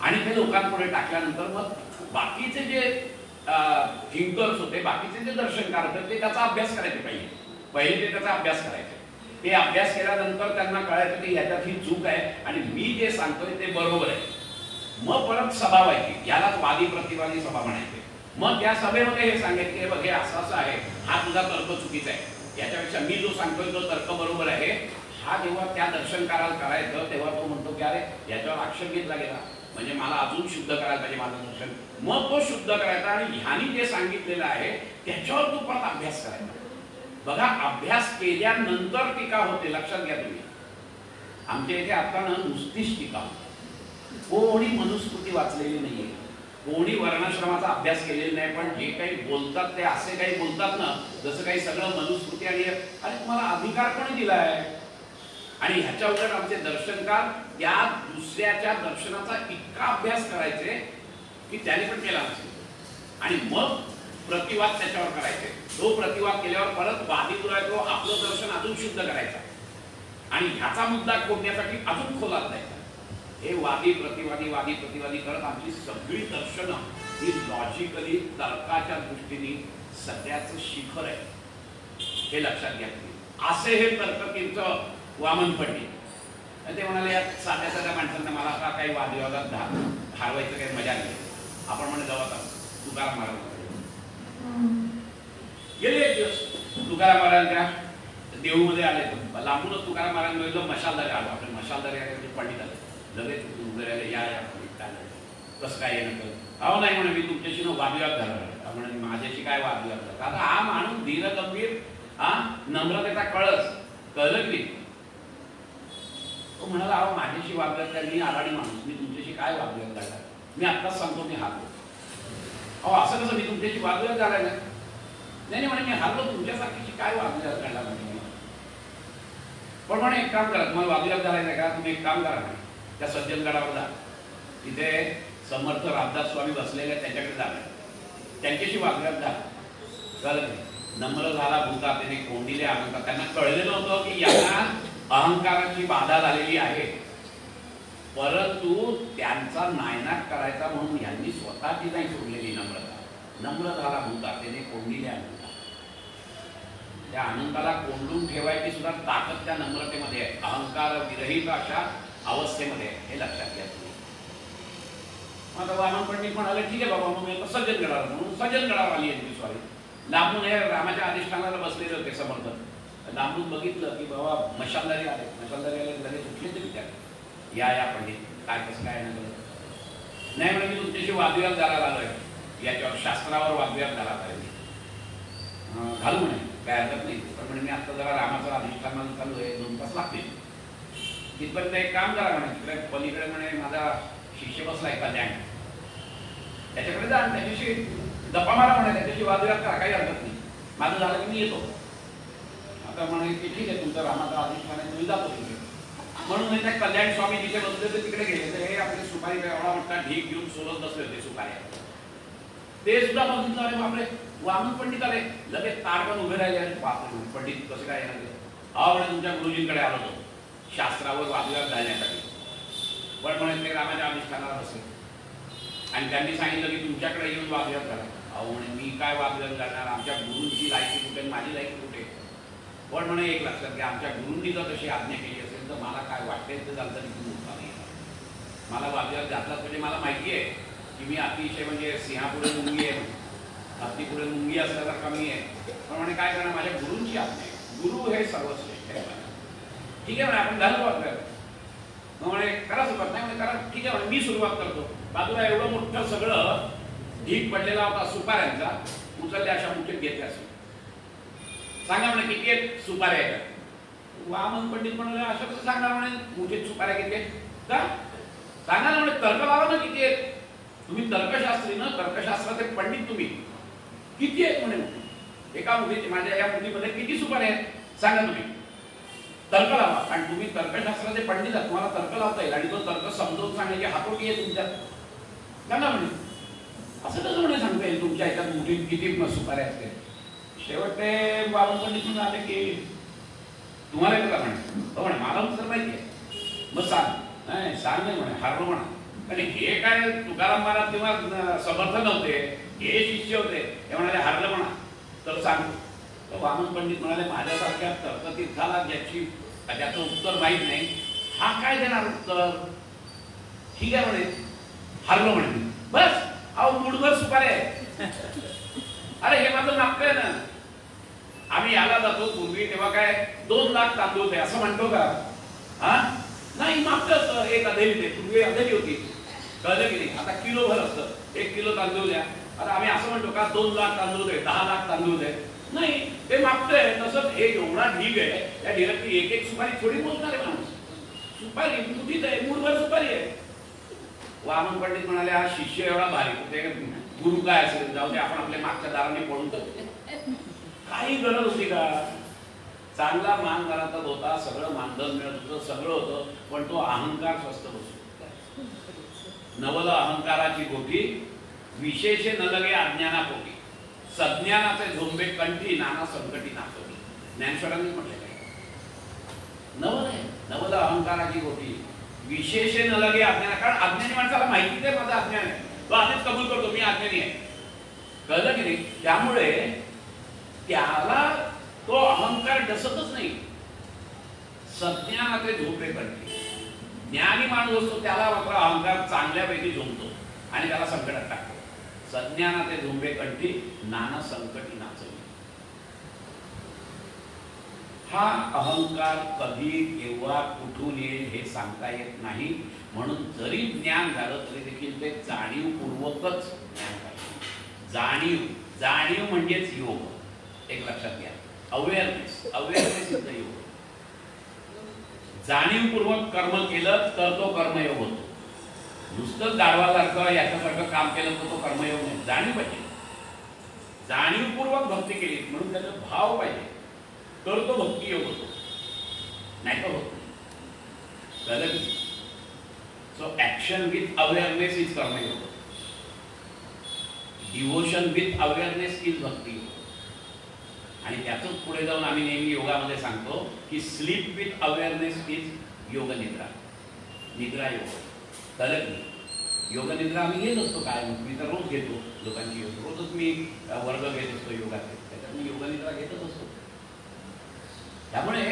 [SPEAKER 3] आणि ते लोकांपुढे टाकल्यानंतर मग बाकीचे जे थिंकर्स होते, बाकीचे जे दर्शनकार होते, ते त्याचा अभ्यास करायचे. पहिले ते त्याचा अभ्यास करायचे. ते अभ्यास केल्यानंतर त्यांना कळायचं की याच्यात ही चूक आहे आणि मी जे सांगतोय ते बरोबर आहे. मग परत सभा व्हायची, यालाच वादी प्रतिवादी सभा म्हणायचे. मग त्या सभेमध्ये हे सांगायचे की बघ हे असं असं आहे, हा तुझा तर्क चुकीचा आहे, याच्यापेक्षा मी जो सांगतोय तो तर्क बरोबर आहे. हा जेव्हा त्या दर्शनकाराला करायचं तेव्हा तो म्हणतो की अरे याच्यावर आक्षेप घेतला गेला, म्हणजे मला अजून शुद्ध करायला पाहिजे माझं दर्शन. मग तो शुद्ध करायचा आणि ह्यानी जे सांगितलेलं आहे त्याच्यावर तो परत अभ्यास करायचा. बघा, अभ्यास केल्यानंतर टीका होते, लक्षात घ्या तुम्ही. आमच्या इथे आता ना नुसतीच टीका होते. कोणी मनुस्मृती वाचलेली नाहीये, कोणी वर्णाश्रमाचा अभ्यास केलेला नाही, पण जे काही बोलतात ते असे काही बोलतात ना, जसं काही सगळं मनुस्मृती. आणि अरे तुम्हाला अधिकार कोणी दिलाय? आणि ह्याच्या उलट आमचे दर्शनकार त्या दुसऱ्याच्या दर्शनाचा इतका अभ्यास करायचे की त्याने पण केला नसेल. आणि मग प्रतिवाद त्याच्यावर करायचे. तो प्रतिवाद केल्यावर परत वादी जो आहे तो आपलं दर्शन अजून शुद्ध करायचा आणि ह्याचा मुद्दा खोडण्यासाठी अजून खोलात जायचा. हे वादी प्रतिवादी करत आमची सगळी दर्शनं ही लॉजिकली तर्काच्या दृष्टीने सगळ्याचं शिखर आहे, हे लक्षात घ्या. असे हे तर्ककीर्थ वामन पंडित. ते म्हणाले या साध्या साध्या माणसांना मला आता काही वादविवादात हरवायचं काही मजा नाही. आपण म्हणे जाऊ आता तुकाराम महाराज गेले एक दिवस तुकाराम महाराजांच्या देऊमध्ये आले. लांबूनच तुकाराम महाराज बघितलं, मशालदारी आलो. आपण मशालदारी आले, पंडित आले, लगेच उभे राहिले, या पंडित काय झालं, कसं काय येणं कळलं. अहो नाही म्हणे मी तुमच्याशी वादविवाद झाला म्हणे. माझ्याशी काय वादविवाद झाला? आता हा माणूस धीर गंभीर, हा नम्रतेचा कळलं की तो म्हणाला अहो माझ्याशी वादविवाद काय, मी आराडी माणूस, मी तुमच्याशी काय वादविवाद झाला? मी आत्ताच सांगतो मी हारलो. अहो असं कसं, मी तुमच्याशी वादविवाद झालाय ना? नाही म्हणे मी हारलो, तुमच्यासारखीशी काय वादविवाद घडला म्हणजे. पण म्हणे एक काम करा, तुम्हाला वादविवाद झालाय का, तुम्ही एक काम करा म्हणे, त्या सज्जनगडावर जा, तिथे समर्थ रामदास स्वामी बसलेले त्यांच्याकडे जा, त्यांच्याशी वादविवाद झाला. कळलं नम्र झाला भूता त्याने कोंडीले अहंकार. त्यांना कळलेलं होतं की यांना अहंकाराची बाधा झालेली आहे, परंतु त्यांचा नायनाट करायचा म्हणून यांनी स्वतःची नाही सोडलेली नम्रता. नम्र झाला भूता त्याने कोंडीले अहंकार. त्या अनंताला कोंडून ठेवायची सुद्धा ताकद त्या नम्रतेमध्ये आहे, अहंकार विरहित अशा अवस्थेमध्ये आहे, हे लक्षात घ्या तुम्ही. आता वामन पंडित म्हणाले ठीक आहे बाबा, मग मी सज्जनगडावर, म्हणून सज्जनगडावर आली यांची स्वारी. लांबून हे रामाच्या अधिष्ठानाला बसलेले होते समर्थ. लांबून बघितलं की बाबा मशालदारी आले, मशालदारी आले, लगेच उठले ते विचार या पंडित काय कसं काय ना कळत नाही म्हणजे मी तुमच्याशी वादविवाद झाला आलोय, याच्यावर शास्त्रावर वादविवाद झाला पाहिजे, घालू म्हणे काय हरकत नाही. पण म्हणजे मी आता जरा रामाचं अधिष्ठानाला चालू आहे, 2 तास लागतील तिथपर्यंत. एक काम करा म्हणे, तिकडे पलीकडे म्हणे माझा शिष्य बसलाय कल्याण, त्याच्याकडे जा आणि त्याच्याशी गप्पा मारा म्हणे, त्याच्याशी वादविवाद करा, काही हरकत नाही, माझं झालं की मी येतो. आता म्हणे की ठीक आहे तुमचं रामाचा अधिष्ठान आहे, तुम्ही जातो तिथे. म्हणून त्या कल्याण स्वामी जिथे बसले होते तिकडे गेले तर हे आपले सुपारी एवढा मोठा ढीक घेऊन सोलत बसले होते सुपारी. ते सुद्धा बघितलं अरे बापरे वामन पंडित आले लगेच ताडकन उभे राहिले. अरे बापरे पंडित कसं काय येणार? म्हणे तुमच्या गुरुजींकडे आलो होतो शास्त्रावर वादविवाद घालण्यासाठी. पण म्हणे ते रामाच्या अनुष्ठानाला बसले आणि त्यांनी सांगितलं की तुमच्याकडे येऊन वादविवाद करा. अहो म्हणे मी काय वादविवाद करणार? आमच्या गुरूंची लायकी कुठे माझी लायकी कुठे? पण म्हणे एक लक्षात घ्या आमच्या गुरूंनी जर तशी आज्ञा केली असेल तर मला काय वाटतंय ते झालं तरी तुम्ही मोठा नाही. मला वादविवाद घातला म्हणजे मला माहिती आहे की मी अतिशय म्हणजे सिंहापुढे मुंगी आहे, हत्तीपुढे मुंगी असल्याला कमी आहे. पण म्हणे काय करणार माझ्या गुरूंची आज्ञा आहे. गुरु हे सर्वश्रेष्ठ आहे. ठीक आहे म्हणे आपण घालू वादविवाद. मग म्हणे करा सुरुवात. नाही म्हणे करा. ठीक आहे म्हणे मी सुरुवात करतो. बाजूला एवढं मोठं सगळं ढीक पडलेला होता सुपाऱ्यांचा. उचलल्या अशा मुठीत घेतल्या असं. सांगा म्हणे किती आहेत सुपाऱ्या आहेत? वामन पंडित म्हणाले असं कसं सांगणार म्हणे मुठीत सुपाऱ्या किती आहेत का? सांगा ना म्हणे तर्क लावा ना किती आहेत. तुम्ही तर्कशास्त्री ना तर्कशास्त्राचे पंडित तुम्ही. किती आहेत म्हणे एका मुठीत माझ्या या मुठीमध्ये किती सुपाऱ्या आहेत सांगा तुम्ही. तर्क लावा. आणि तुम्ही तर्कशास्त्राचे पंडित आहात तुम्हाला तर्क लावता येईल आणि तो तर्क समजावून सांगण्याची हातोटी आहे तुमच्यात. सांगा म्हणे असं कसं म्हणे सांगता येईल तुमच्या ह्याच्यात मुठीत किती सुपाऱ्या असते. शेवटे वामन पंडित म्हणून आले की तुम्हाला येतं का म्हणे? हो म्हणे मला उत्तर माहिती आहे. मग सांग. नाही सांग नाही म्हणे हारलो म्हणा. आणि हे काय तुकाराम महाराज तेव्हा समर्थ नव्हते हे शिष्य होते हे म्हणाले हारलं म्हणा तर सांगतो. तर वामन पंडित म्हणाले माझ्यासारख्या तर्कतीर्थाला ज्याचं उत्तर माहीत नाही हा काय देणार उत्तर? ठीक आहे म्हणे हारलो म्हणे. बस अहो मुठभर सुपाऱ्या आहे. अरे हे माझं नाटक आहे ना. आम्ही याला जातो पूर्वी तेव्हा काय 2 लाख तांदूळ होते असं म्हणतो का? हा नाही मागचं एक अधेली ते पूर्वी अधेली होती कळलं की नाही. आता किलो भर असतं 1 किलो तांदूळ द्या. आता आम्ही असं म्हणतो का 2 लाख तांदूळ दे 10 लाख तांदूळ दे. नाही ते मागतंय तसं हे एवढा ढीग आहे त्या ढिगातली एक एक सुपारी थोडी मोजणार आहे माणूस. सुपारी मुठीत आहे मूठभर सुपारी आहे. वामन पंडित म्हणाले हा शिष्य एवढा भारी ते गुरु काय असेल जाऊ दे आपण आपल्या मागच्या दाराने पळून जातो. काही गरज होती का? चांगला मान घरातच होता सगळं मानधन मिळत होतं सगळं होतं पण तो अहंकार स्वस्त बसतो. नवल अहंकाराची गोठी विशेषे न लगे अज्ञानापोटी सज्ञानाचे झोंबे कंठी नाना संकटी नाचवली. ज्ञानेश्वरांनी म्हटलेलं आहे. नवल आहे नवल अहंकाराची गोठी विशेषे न लगे अज्ञान. कारण अज्ञानी माणसाला माहिती आहे माझं अज्ञान आहे तो आधीच कबूल करतो मी अज्ञानी आहे. कळलं की नाही. त्यामुळे त्याला तो अहंकार डसतच नाही. सज्ञानाचे झोपे कंठी. ज्ञानी माणूस असतो त्याला मात्र अहंकार चांगल्यापैकी झोंबतो आणि त्याला संकटात टाकतो. सज्ञानाचे झोंबे कंठी नाना संकटी नाचवली. हा अहंकार कधी केव्हा कुठून येईल हे सांगता येत नाही. म्हणून जरी ज्ञान झालं तरी देखील ते जाणीवपूर्वकच ज्ञान पाहिजे. जाणीव म्हणजेच योग. एक लक्षात घ्या अवेअरनेस इज द योग. जाणीवपूर्वक कर्म केलं तर तो कर्मयोग होतो. नुसतं गाढवासारखं याच्यासारखं काम केलं तर तो कर्मयोग नाही. जाणीव पाहिजे. जाणीवपूर्वक भक्ती केली म्हणून त्याचा भाव पाहिजे तर तो भक्ती योग होतो नाही तर होत नाही. So action with awareness is कर्मयोग. डिवोशन विथ अवेअरनेस इज भक्ती योग. आणि त्यातच पुढे जाऊन आम्ही नेहमी योगामध्ये सांगतो की स्लीप विथ अवेअरनेस इज योग निद्रा. निद्रा योग. कळलं की योग निद्रा आम्ही घेत असतो काय मी तर रोज घेतो लोकांची योग रोजच मी वर्ग घेत असतो योगाचे त्याच्यात मी योग निद्रा घेतच असतो. त्यामुळे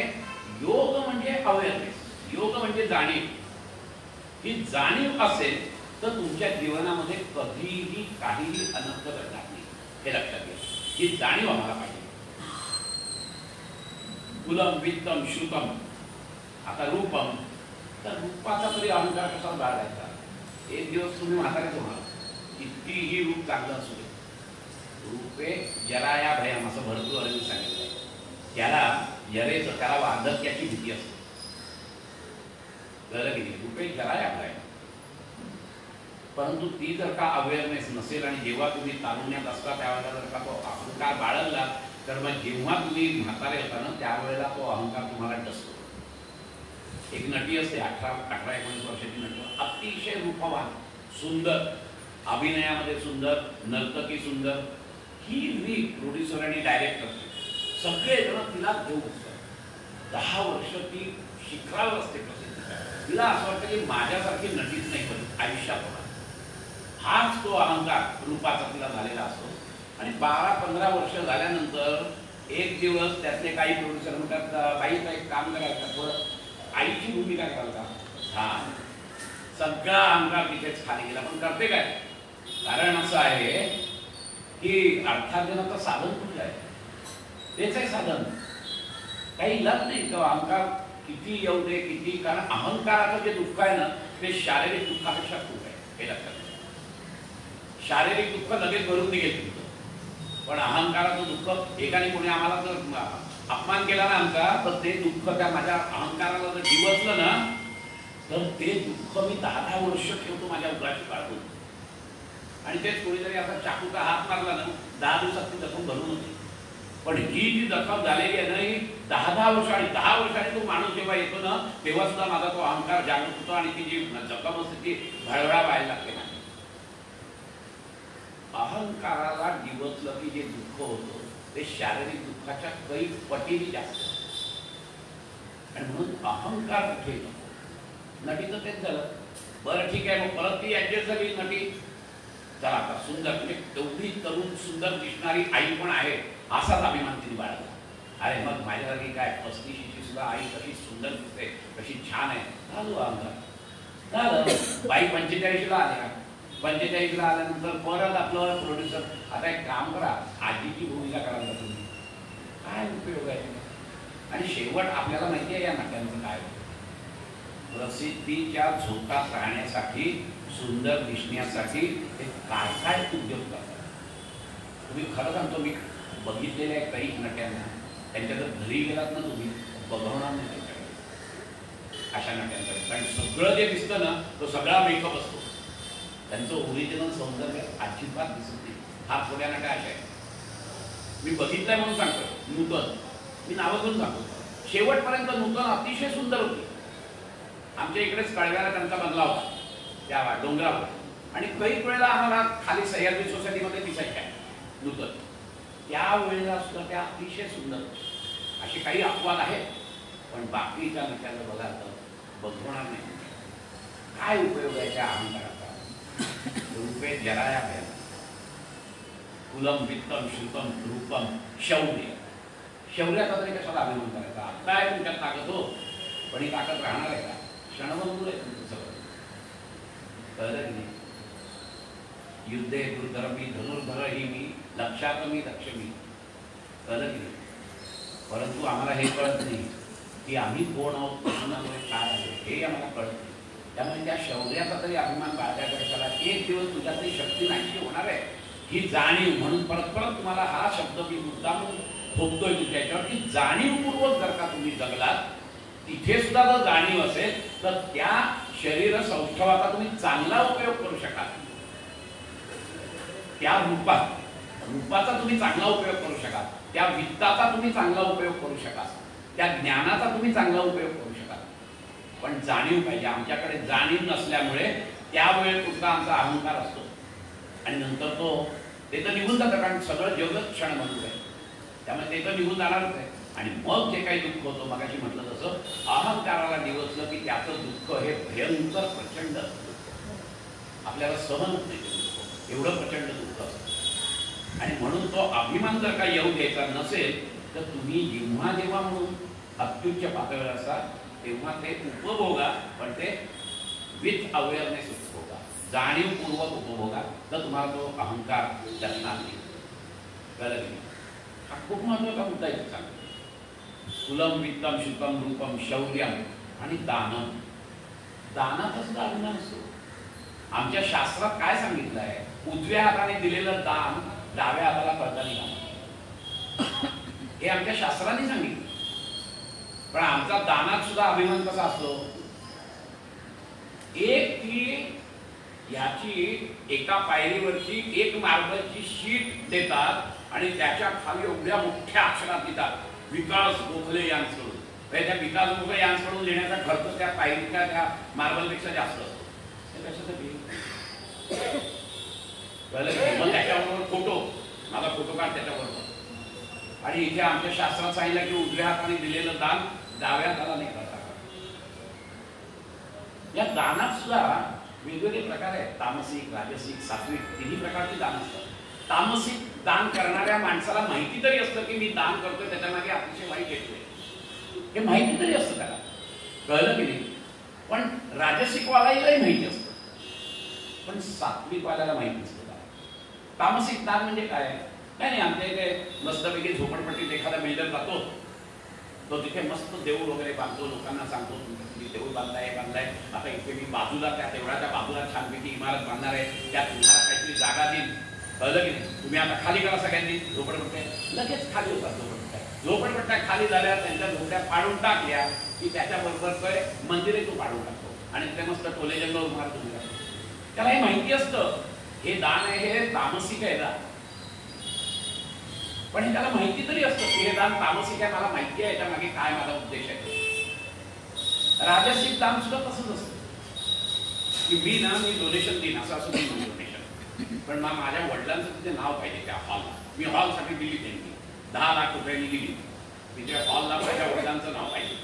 [SPEAKER 3] योग म्हणजे अवेअरनेस योग म्हणजे जाणीव. ही जाणीव असेल तर तुमच्या जीवनामध्ये कधीही काहीही अनर्थ घडणार नाही हे लक्षात घ्या. ही जाणीव आम्हाला पाहिजे. कुलम वित्तम श्रुतम आता रूपम तर रूपाचा तरी अहंकार कसा बाळगायचा. एक दिवस तुम्ही म्हातारेच होणार कितीही रूप चांगलं असू दे. रूपे जराया भयम असं भरपूर अनेक सांगितलंय. त्याला जरेचं त्याला वार्धक्याची भीती असते. कळलं की नाही. रूपे जराया भय. परंतु ती जर का अवेअरनेस नसेल आणि जेव्हा तुम्ही तारुण्यात असता त्यावेळेला जर का तो अहंकार बाळगला तर मग जेव्हा तुम्ही म्हातारे होता ना त्यावेळेला तो अहंकार तुम्हाला डसतो. एक नटी असते 18-19 वर्षाची नटी, अतिशय रूपवान, सुंदर, अभिनयामध्ये सुंदर, नर्तकी सुंदर, ही प्रोड्युसर आणि डायरेक्टर सगळे जण तिला घेऊ असतात. 10 वर्ष ती शिखरावर असते प्रसिद्ध. तिला असं वाटतं की माझ्यासारखी नटीच नाही पण आयुष्यात होणार. हाच तो अहंकार रूपाचा तिला झालेला असतो. आणि 12-15 वर्ष झाल्यानंतर एक दिवस त्यातले काही प्रोड्युसर म्हणतात, बाई एक काम करायचं, थोडं आईची भूमिका कराल का? हा, सगळा अहंकार तिथेच खाली गेला. पण करते काय? कारण असं आहे की अर्थार्जनाचं साधन कुठलं आहे? तेच आहे साधन. काही इलाज नाही तो अहंकार किती येऊ दे किती, कारण अहंकाराचं जे दुःख आहे ना ते शारीरिक दुःखापेक्षा खूप आहे, हे लक्षात घ्या. शारीरिक दुःख लगेच भरून निघेल तुमचं, पण अहंकाराचं दुःख, एकाने कोणी आम्हाला जर अपमान केला ना आमचा, तर ते दुःख त्या माझ्या अहंकाराला जर दिवसलं ना तर ते दुःख मी 10-10 वर्ष ठेवतो माझ्या उराशी काढून. आणि तेच कोणीतरी असा चाकूचा हात मारला ना 10 दिवसात ती जखम भरून होती. पण ही जी जखम झालेली आहे ना ही 10-10 वर्ष, आणि 10 वर्षांनी तो माणूस जेव्हा येतो ना तेव्हा सुद्धा माझा तो अहंकार जागृत होतो आणि ती जी जखम असते ती भळभळा व्हायला लागते. अहंकाराला डिवचलं की जे दुःख होतं ते शारीरिक दुःखाच्या काही पटीने जास्त. आणि म्हणून अहंकार कुठे नको. नटीचं तेच झालं. बरं ठीक आहे, मग परत ती ऍडजस्ट झाली नटी. चला आता सुंदर, म्हणजे तेवढी तरुण सुंदर दिसणारी आई पण आहे असाच अभिमान तिने बाळगला. अरे मग माझ्यासारखी काय 35ची सुद्धा आई कशी सुंदर दिसते, कशी छान आहे. झालो अहंकार झालं. बाई 45ला आल्या. 45ला आल्यानंतर परत आपलं प्रोड्युसर, आता एक काम करा, आजीची भूमिका करायला तुम्ही, काय उपयोग आहे? आणि शेवट आपल्याला माहिती आहे या नाट्यांचं काय होतं. प्रसिद्धीच्या झोतात राहण्यासाठी, सुंदर दिसण्यासाठी ते काय काय उद्योग करतात. तुम्ही खरं सांगतो, मी बघितलेल्या काही नट्यांना, त्यांच्या जर घरी गेलात ना तुम्ही बघवणार नाही त्यांच्याकडे अशा नट्यांकडे. कारण सगळं जे दिसतं ना तो सगळा मेकअप असतो. त्यांचं ओरिजिनल सौंदर्य अजिबात दिसत नाही. हा थोड्या नट्या अशा आहे. मी बघितलंय म्हणून सांगतो. नूतन, मी नावं घेऊन सांगतो, शेवटपर्यंत नूतन अतिशय सुंदर होती. आमच्या इकडेच कळव्याला त्यांचा बंगला होता त्या डोंगरावर. आणि काही वेळेला आम्हाला खाली सह्याद्री सोसायटीमध्ये दिसायच्या नूतन. त्यावेळेला सुद्धा त्या अतिशय सुंदर. असे काही अपवाद आहेत, पण बाकीच्या नट्याचं बघा तर बघवणार नाही. काय उपयोग आहे त्या अहंकाराचा? रूपे जराया भया, कुलम वित्तम शुल्कम रूपम शौर्य. शौर्याचा तरी कशाला अभिमान करायचा? काय तुमच्यात ताकद हो, पण ही ताकद राहणार आहे का? क्षणभंगूर आहे तुमचं सगळं. कळलं की नाही? युद्धे दुर्धर्मी धनुर्धर ही मी, लक्षात मी लक्ष्मी. कळलं की नाही? परंतु आम्हाला हे कळत नाही की आम्ही कोण आहोत, प्रसंगामुळे काय आहे, हे आम्हाला कळत नाही. त्यामुळे त्या शौर्याचा तरी अभिमान बाळगायचा कशाला? एक दिवस तुझ्यातली शक्ती नाहीशी होणार आहे ही जाणीव. म्हणून परत परत तुम्हाला हा शब्द मी मुद्दाम ठोकतोय तुमच्या याच्यावर की जाणीवपूर्वक जर का तुम्ही जगलात, तिथे सुद्धा जर जाणीव असेल तर त्या शरीर सौष्ठवाचा तुम्ही चांगला उपयोग करू शकाल. त्या रूपाचा तुम्ही चांगला उपयोग करू शकाल. त्या वित्ताचा तुम्ही चांगला उपयोग करू शकाल. त्या ज्ञानाचा तुम्ही चांगला उपयोग करू शकाल. पण जाणीव पाहिजे. आमच्याकडे जाणीव नसल्यामुळे त्यावेळेस पुढचा आमचा अहंकार असतो आणि नंतर तो ते तर निघून जातं. कारण सगळं जगत क्षणभंगूर आहे, त्यामुळे ते तर निघून जाणारच आहे. आणि मग जे काही दुःख होतं, मगाशी म्हटलं तसं अहंकाराला डिवचलं की त्याचं दुःख हे भयंकर प्रचंड असतं. आपल्याला सहन होत नाही ते दुःख, एवढं प्रचंड दुःख असतं. आणि म्हणून तो अभिमान जर का येऊ द्यायचा नसेल तर तुम्ही जेव्हा जेव्हा म्हणून अत्युच्च पातळीवर असाल तेव्हा ते उपभोगा, पण ते विथ अवेअरनेस उपभोगा, जाणीवपूर्वक उपभोगा. तर तुम्हाला तो अहंकार दिसणार नाही. कळलं की? हा खूप महत्त्वाचा मुद्दा आहे. सांग कुलम वित्तम शुल्कम रूपम शौर्यम आणि दानम. दानाचा सुद्धा अभिमान असतो. आमच्या शास्त्रात काय सांगितलं आहे? उजव्या हाताने दिलेलं दान डाव्या हाताला कळता नाही का? हे आमच्या शास्त्राने सांगितलं. पण आमचा दानात सुद्धा अभिमान कसा असतो? एक ती याची एका पायरीवरची एक मार्बलची शीट देतात आणि त्याच्या खाली एवढ्या मोठ्या अक्षरात लिहितात विकास गोखले यांचं. त्या विकास यांकडून देण्याचा खर्च त्या पायरीच्या त्या मार्बलपेक्षा जास्त असतो. कशासाठी मग त्याच्याबरोबर फोटो, माझा फोटो काढ त्याच्याबरोबर. आणि इथे आमच्या शास्त्रात सांगितलं की उजव्या हाताने दिलेलं दान डाव्या हाताला नाही करता. या दानात सुद्धा वेगवेगळे प्रकार आहेत. तामसिक, राजसिक, सात्विक तिन्ही प्रकारची दान असतात. तामसिक दान करणाऱ्या माणसाला माहिती तरी असतं की मी दान करतोय त्याच्या मागे अतिशय वाईट येतोय, हे माहिती तरी असतं त्याला, कळलं की नाही. पण राजसिकवालाही माहिती असतं, पण सात्विकवाल्याला माहिती नसतं. तामसिक दान म्हणजे काय? नाही, आमच्या इथे मस्तपैकी झोपडपट्टीत एखादा बिल्डर जातो, तो तिथे मस्त देऊळ वगैरे बांधतो, लोकांना सांगतो तुम्ही देऊळ बांधलाय, आता इथे मी बाजूला त्या देवळाच्या बाजूला छानपैकी इमारत बांधणार आहे, त्यात तुम्हाला काहीतरी जागा देईल, कळलं की नाही. तुम्ही आता खाली करा सगळ्यांनी झोपडपट्ट्या, लगेच खाली होतात झोपडपट्ट्या खाली झाल्या, त्यांच्या झोपड्या पाडून टाकल्या की त्याच्याबरोबर काय मंदिरे तो पाडून टाकतो आणि ते मस्त टोलेजंग उभारतो तुम्ही. त्याला हे माहिती असतं हे दान आहे, हे तामसिक आहे दान, पण हे त्याला माहिती तरी असतं की हे दान तामसिक आहे, मला माहिती आहे याच्या मागे काय माझा उद्देश आहे. राजसिक दान सुद्धा तसंच असतं की मी डोनेशन देईन असं असं डोनेशन, पण माझ्या वडिलांचं तिथे नाव पाहिजे त्या हॉलला. मी हॉलसाठी दिली त्यांनी 10 लाख रुपयांनी दिली, तिथे हॉलला माझ्या वडिलांचं नाव पाहिजे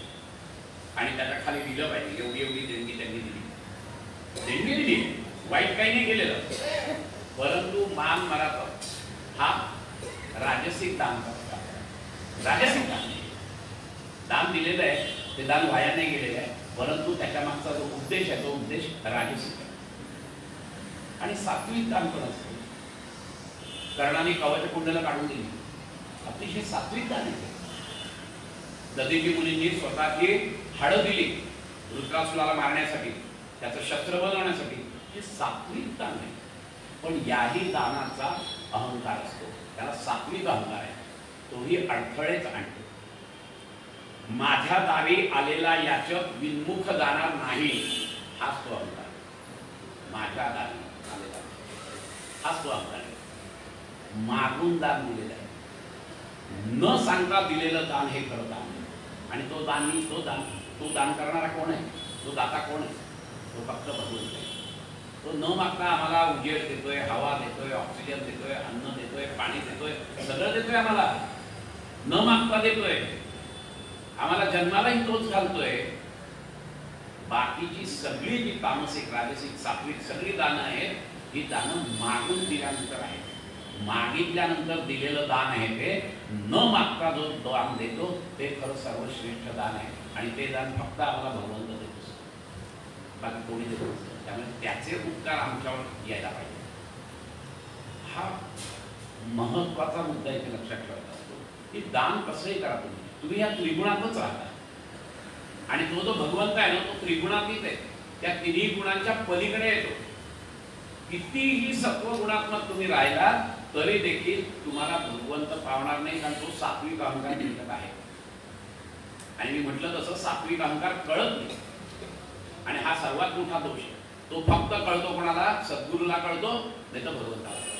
[SPEAKER 3] आणि त्याच्या खाली दिलं पाहिजे एवढी एवढी देणगी त्यांनी दिली. देणगी दिली, वाईट काही नाही केलेलं, परंतु मान मराठा हा राजसिक दान करतात. राजसिक दान दिलेलं आहे, ते दान वाया नाही गेलेलं आहे, परंतु त्याच्या मागचा जो उद्देश आहे तो उद्देश राजसिक आहे. आणि सात्विक दान पण असतं. कर्णाने कवच कुंडला काढून दिली, अतिशय सात्विक दान आहे. दधीची मुनींनी स्वतःची हाडं दिली वृत्रासुराला मारण्यासाठी, त्याचं शस्त्र बनवण्यासाठी, हे सात्विक दान आहे. पण याही दानाचा अहंकार असतो, त्याला सात्विक अहंकार आहे, तोही अडथळेच आणतो. माझ्या दारी आलेला याचक विन्मुख जाणार नाही, हाच तो अहंकार. माझ्या दारी आलेला हाच तो अहंकार आहे. मागून दान दिलेलं आहे, न सांगता दिलेलं दान हे खरं दान. आणि तो दान करणारा कोण आहे? तो दाता कोण आहे? तो फक्त भगवंत आहे. तो न मागता आम्हाला उजेड देतोय, हवा देतोय, ऑक्सिजन देतोय, अन्न देतोय, पाणी देतोय, सगळं देतोय आम्हाला, न मागता देतोय. आम्हाला जन्मालाही तोच घालतोय. बाकीची सगळी जी तामसिक, राजसिक, सात्विक सगळी दानं आहेत, ही दानं मागून दिल्यानंतर आहेत. मागितल्यानंतर दिलेलं दान आहे ते, न मागता जो दान देतो ते खरं सर्वश्रेष्ठ दान आहे. आणि ते दान फक्त आम्हाला भगवंत देतो, बाकी कोणी देतो. त्यामुळे त्याचे उपकार आमच्यावर यायला पाहिजे. हा महत्वाचा मुद्दा इथे लक्षात ठेवायचा असतो की दान कसंही करा, तुम्ही या त्रिगुणातच राहता. आणि तो जो भगवंत आहे ना, तो त्रिगुणातीत आहे, त्या तिन्ही गुणांच्या पलीकडे येतो. कितीही सत्वगुणात्मक तुम्ही राहिलात तरी देखील तुम्हाला भगवंत पावणार नाही, कारण तो सात्विक अहंकार निघत आहे. आणि मी म्हटलं तसं सात्विक अहंकार कळत नाही, आणि हा सर्वात मोठा दोष आहे. तो फक्त कळतो कोणाला? सद्गुरूला कळतो, नाही तर भगवंताला.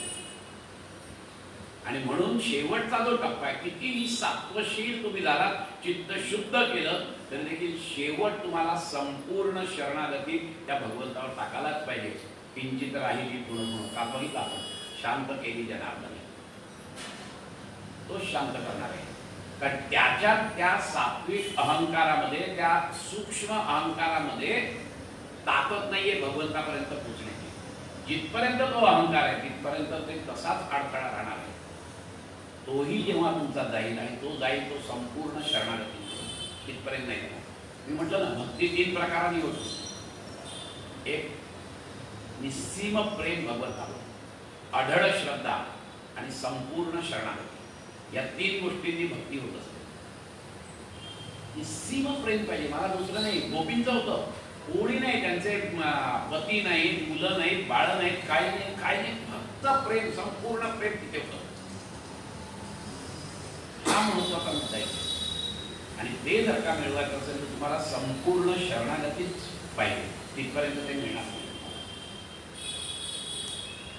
[SPEAKER 3] आणि म्हणून शेवटचा जो टप्पा आहे, कितीही सात्वशील तुम्ही झालात, चित्त शुद्ध केलं तरी देखील शेवट तुम्हाला संपूर्ण शरणागती त्या भगवंतावर टाकायलाच पाहिजे. किंचित राहिली पूर्ण कापही कापण शांत केली जनार्दन, तो शांत करणार आहे. कारण त्याच्या त्या सात्विक अहंकारामध्ये, त्या सूक्ष्म अहंकारामध्ये ताकद नाहीये भगवंतापर्यंत पोहोचण्याची. जिथपर्यंत तो अहंकार आहे तिथपर्यंत ते तसाच अडथळा राहणार आहे. तोही जेव्हा तुमचा जाईल आणि तो जाईल तो संपूर्ण शरणागती, तिथपर्यंत नाही. मी म्हटलं ना, भक्ती 3 प्रकारांनी होतो. एक निस्सीम प्रेम भगवंतावर, अढळ श्रद्धा आणि संपूर्ण शरणागती, या 3 गोष्टींनी भक्ती होत असते. निस्सीम प्रेम पाहिजे, मला दुसरं नाही. गोपींचं होतं, कोणी नाही, त्यांचे पती नाहीत, मुलं नाहीत, बाळ नाहीत, काय नाही, काय नाही, फक्त प्रेम, संपूर्ण प्रेम तिथे होतं. हा महत्वाचा मुद्दा आहे. आणि ते जर का मिळवायचं असेल तर तुम्हाला संपूर्ण शरणागतीच पाहिजे, तिथपर्यंत ते मिळणार नाही.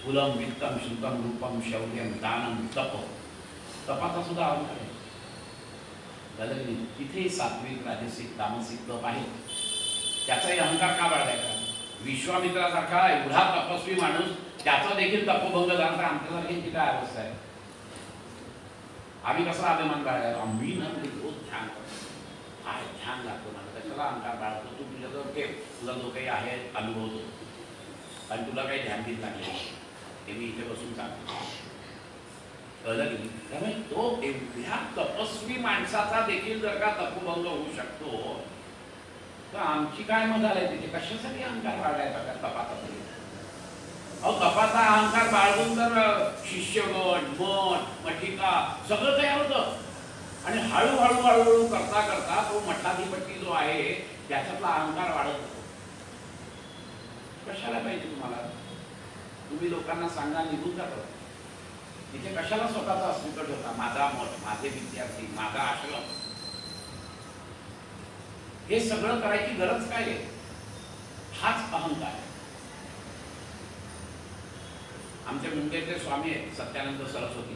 [SPEAKER 3] कुलम, वित्तम, शुल्कम, रूपम, शौर्यम, दानम, तप. तपाचा सुद्धा अहंकार आहे. झालं की नाही? तिथे सात्विक राजसिक तामसिक तप आहे. त्याचाही अहंकार का बाळगायचा? विश्वामित्रासारखा एवढा तपस्वी माणूस, त्याचा देखील तपोभंग झाला तर आमच्यासारख्यांची काय अवस्था आहे? आम्ही कसा अभिमान बाळगायला? आम्ही ना रोज ध्यान करतो, काय ध्यान लागतो ना, कशाला अहंकार बाळगतो? तू तुझ्याजवळ ठेव, तुला जो काही आहे अनुभवतो, आणि तुला काही ध्यान देत लागले ते मी इथे बसून सांगतो. कळलं की नाही? त्यामुळे तो एवढ्या तपस्वी माणसाचा देखील जर का तपोभंग होऊ शकतो, तर आमची काय मदत आहे तिथे? कशासाठी अहंकार बाळगायचा का तपाचा? अहो, तपाचा अहंकार बाळगून तर शिष्यगण, मठ, मठिका सगळं तयार होतं, आणि हळूहळू हळूहळू करता करता तो मठाधिपती जो आहे त्याच्यातला अहंकार वाढत होतो. कशाला पाहिजे तुम्हाला? तुम्ही लोकांना सांगा, निघून जातो तिथे. कशाला स्वतःचा अस्तित्व ठेवता? माझा मठ, माझे विद्यार्थी, माझा आश्रम, हे सगळं करायची गरज काय आहे? हाच अहंकार आहे. आमच्या मुंगेरचे स्वामी आहेत सत्यानंद सरस्वती,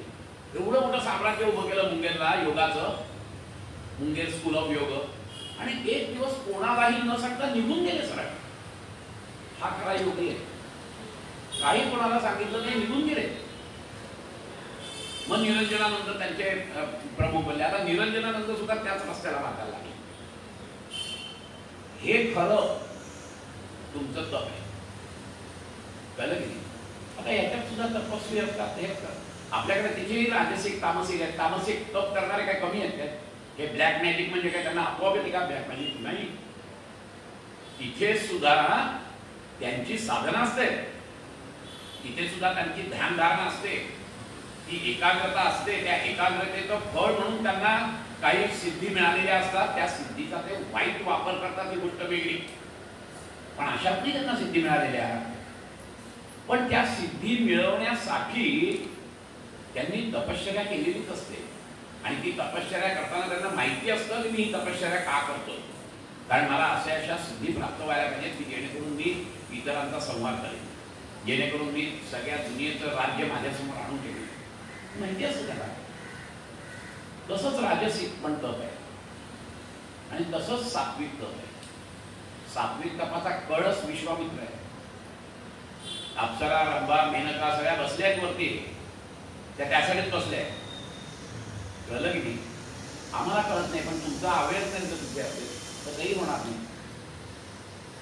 [SPEAKER 3] एवढं मोठं साम्राज्य उभं केलं मुंगेरला योगाचं, मुंगेर स्कूल ऑफ योग, आणि एक दिवस कोणालाही न सांगता निघून गेले सरळ. हा खरा योगी आहे. काही कोणाला सांगितलं नाही, निघून गेले. मग निरंजनानंद त्यांचे प्रमुख बनले. आता निरंजनानंद सुद्धा त्याच रस्त्याला वाटायला लागले. हे खरं तुमचं तप आहे. कळलं की नाही? आता याच्यात सुद्धा तपस्वी असतात, हे असतात. आपल्याकडे तिथेही राजसिक तामसिक आहेत. तामसिक तप करणारे काय कमी आहेत काय? हे ब्लॅक मॅजिक म्हणजे काय, त्यांना आपोआप येते का ब्लॅक मॅजिक? नाही. तिथे सुद्धा त्यांची साधना असते, तिथे सुद्धा त्यांची ध्यानधारणा असते, ती एकाग्रता असते. त्या एकाग्रतेचं फळ म्हणून त्यांना काही सिद्धी मिळालेल्या असतात. त्या सिद्धीचा ते वाईट वापर करतात, ही गोष्ट वेगळी. पण अशातही त्यांना सिद्धी मिळालेल्या, पण त्या सिद्धी मिळवण्यासाठी त्यांनी तपश्चर्या केलेलीच असते. आणि ती तपश्चर्या करताना त्यांना माहिती असतं की मी ही तपश्चर्या का करतोय, कारण मला अशा सिद्धी प्राप्त व्हायला पाहिजेत की जेणेकरून मी इतरांचा संवाद करेन, जेणेकरून मी सगळ्या दुनियेचं राज्य माझ्यासमोर आणून ठेवेन. माहिती असतं त्याला. तसंच राजसिक पण तप आहे, आणि तसंच सात्विक तप आहे. सात्विक तपाचा कळस विश्वामित्र आहे. अप्सरा, रंभा, मेनका सगळ्या बसल्या आहेत वरती, त्यासाठीच बसल्या. कळलं की नाही? आम्हाला कळत नाही, पण तुमचा अवेअरनेस जर तुझे असेल तर काही होणार नाही.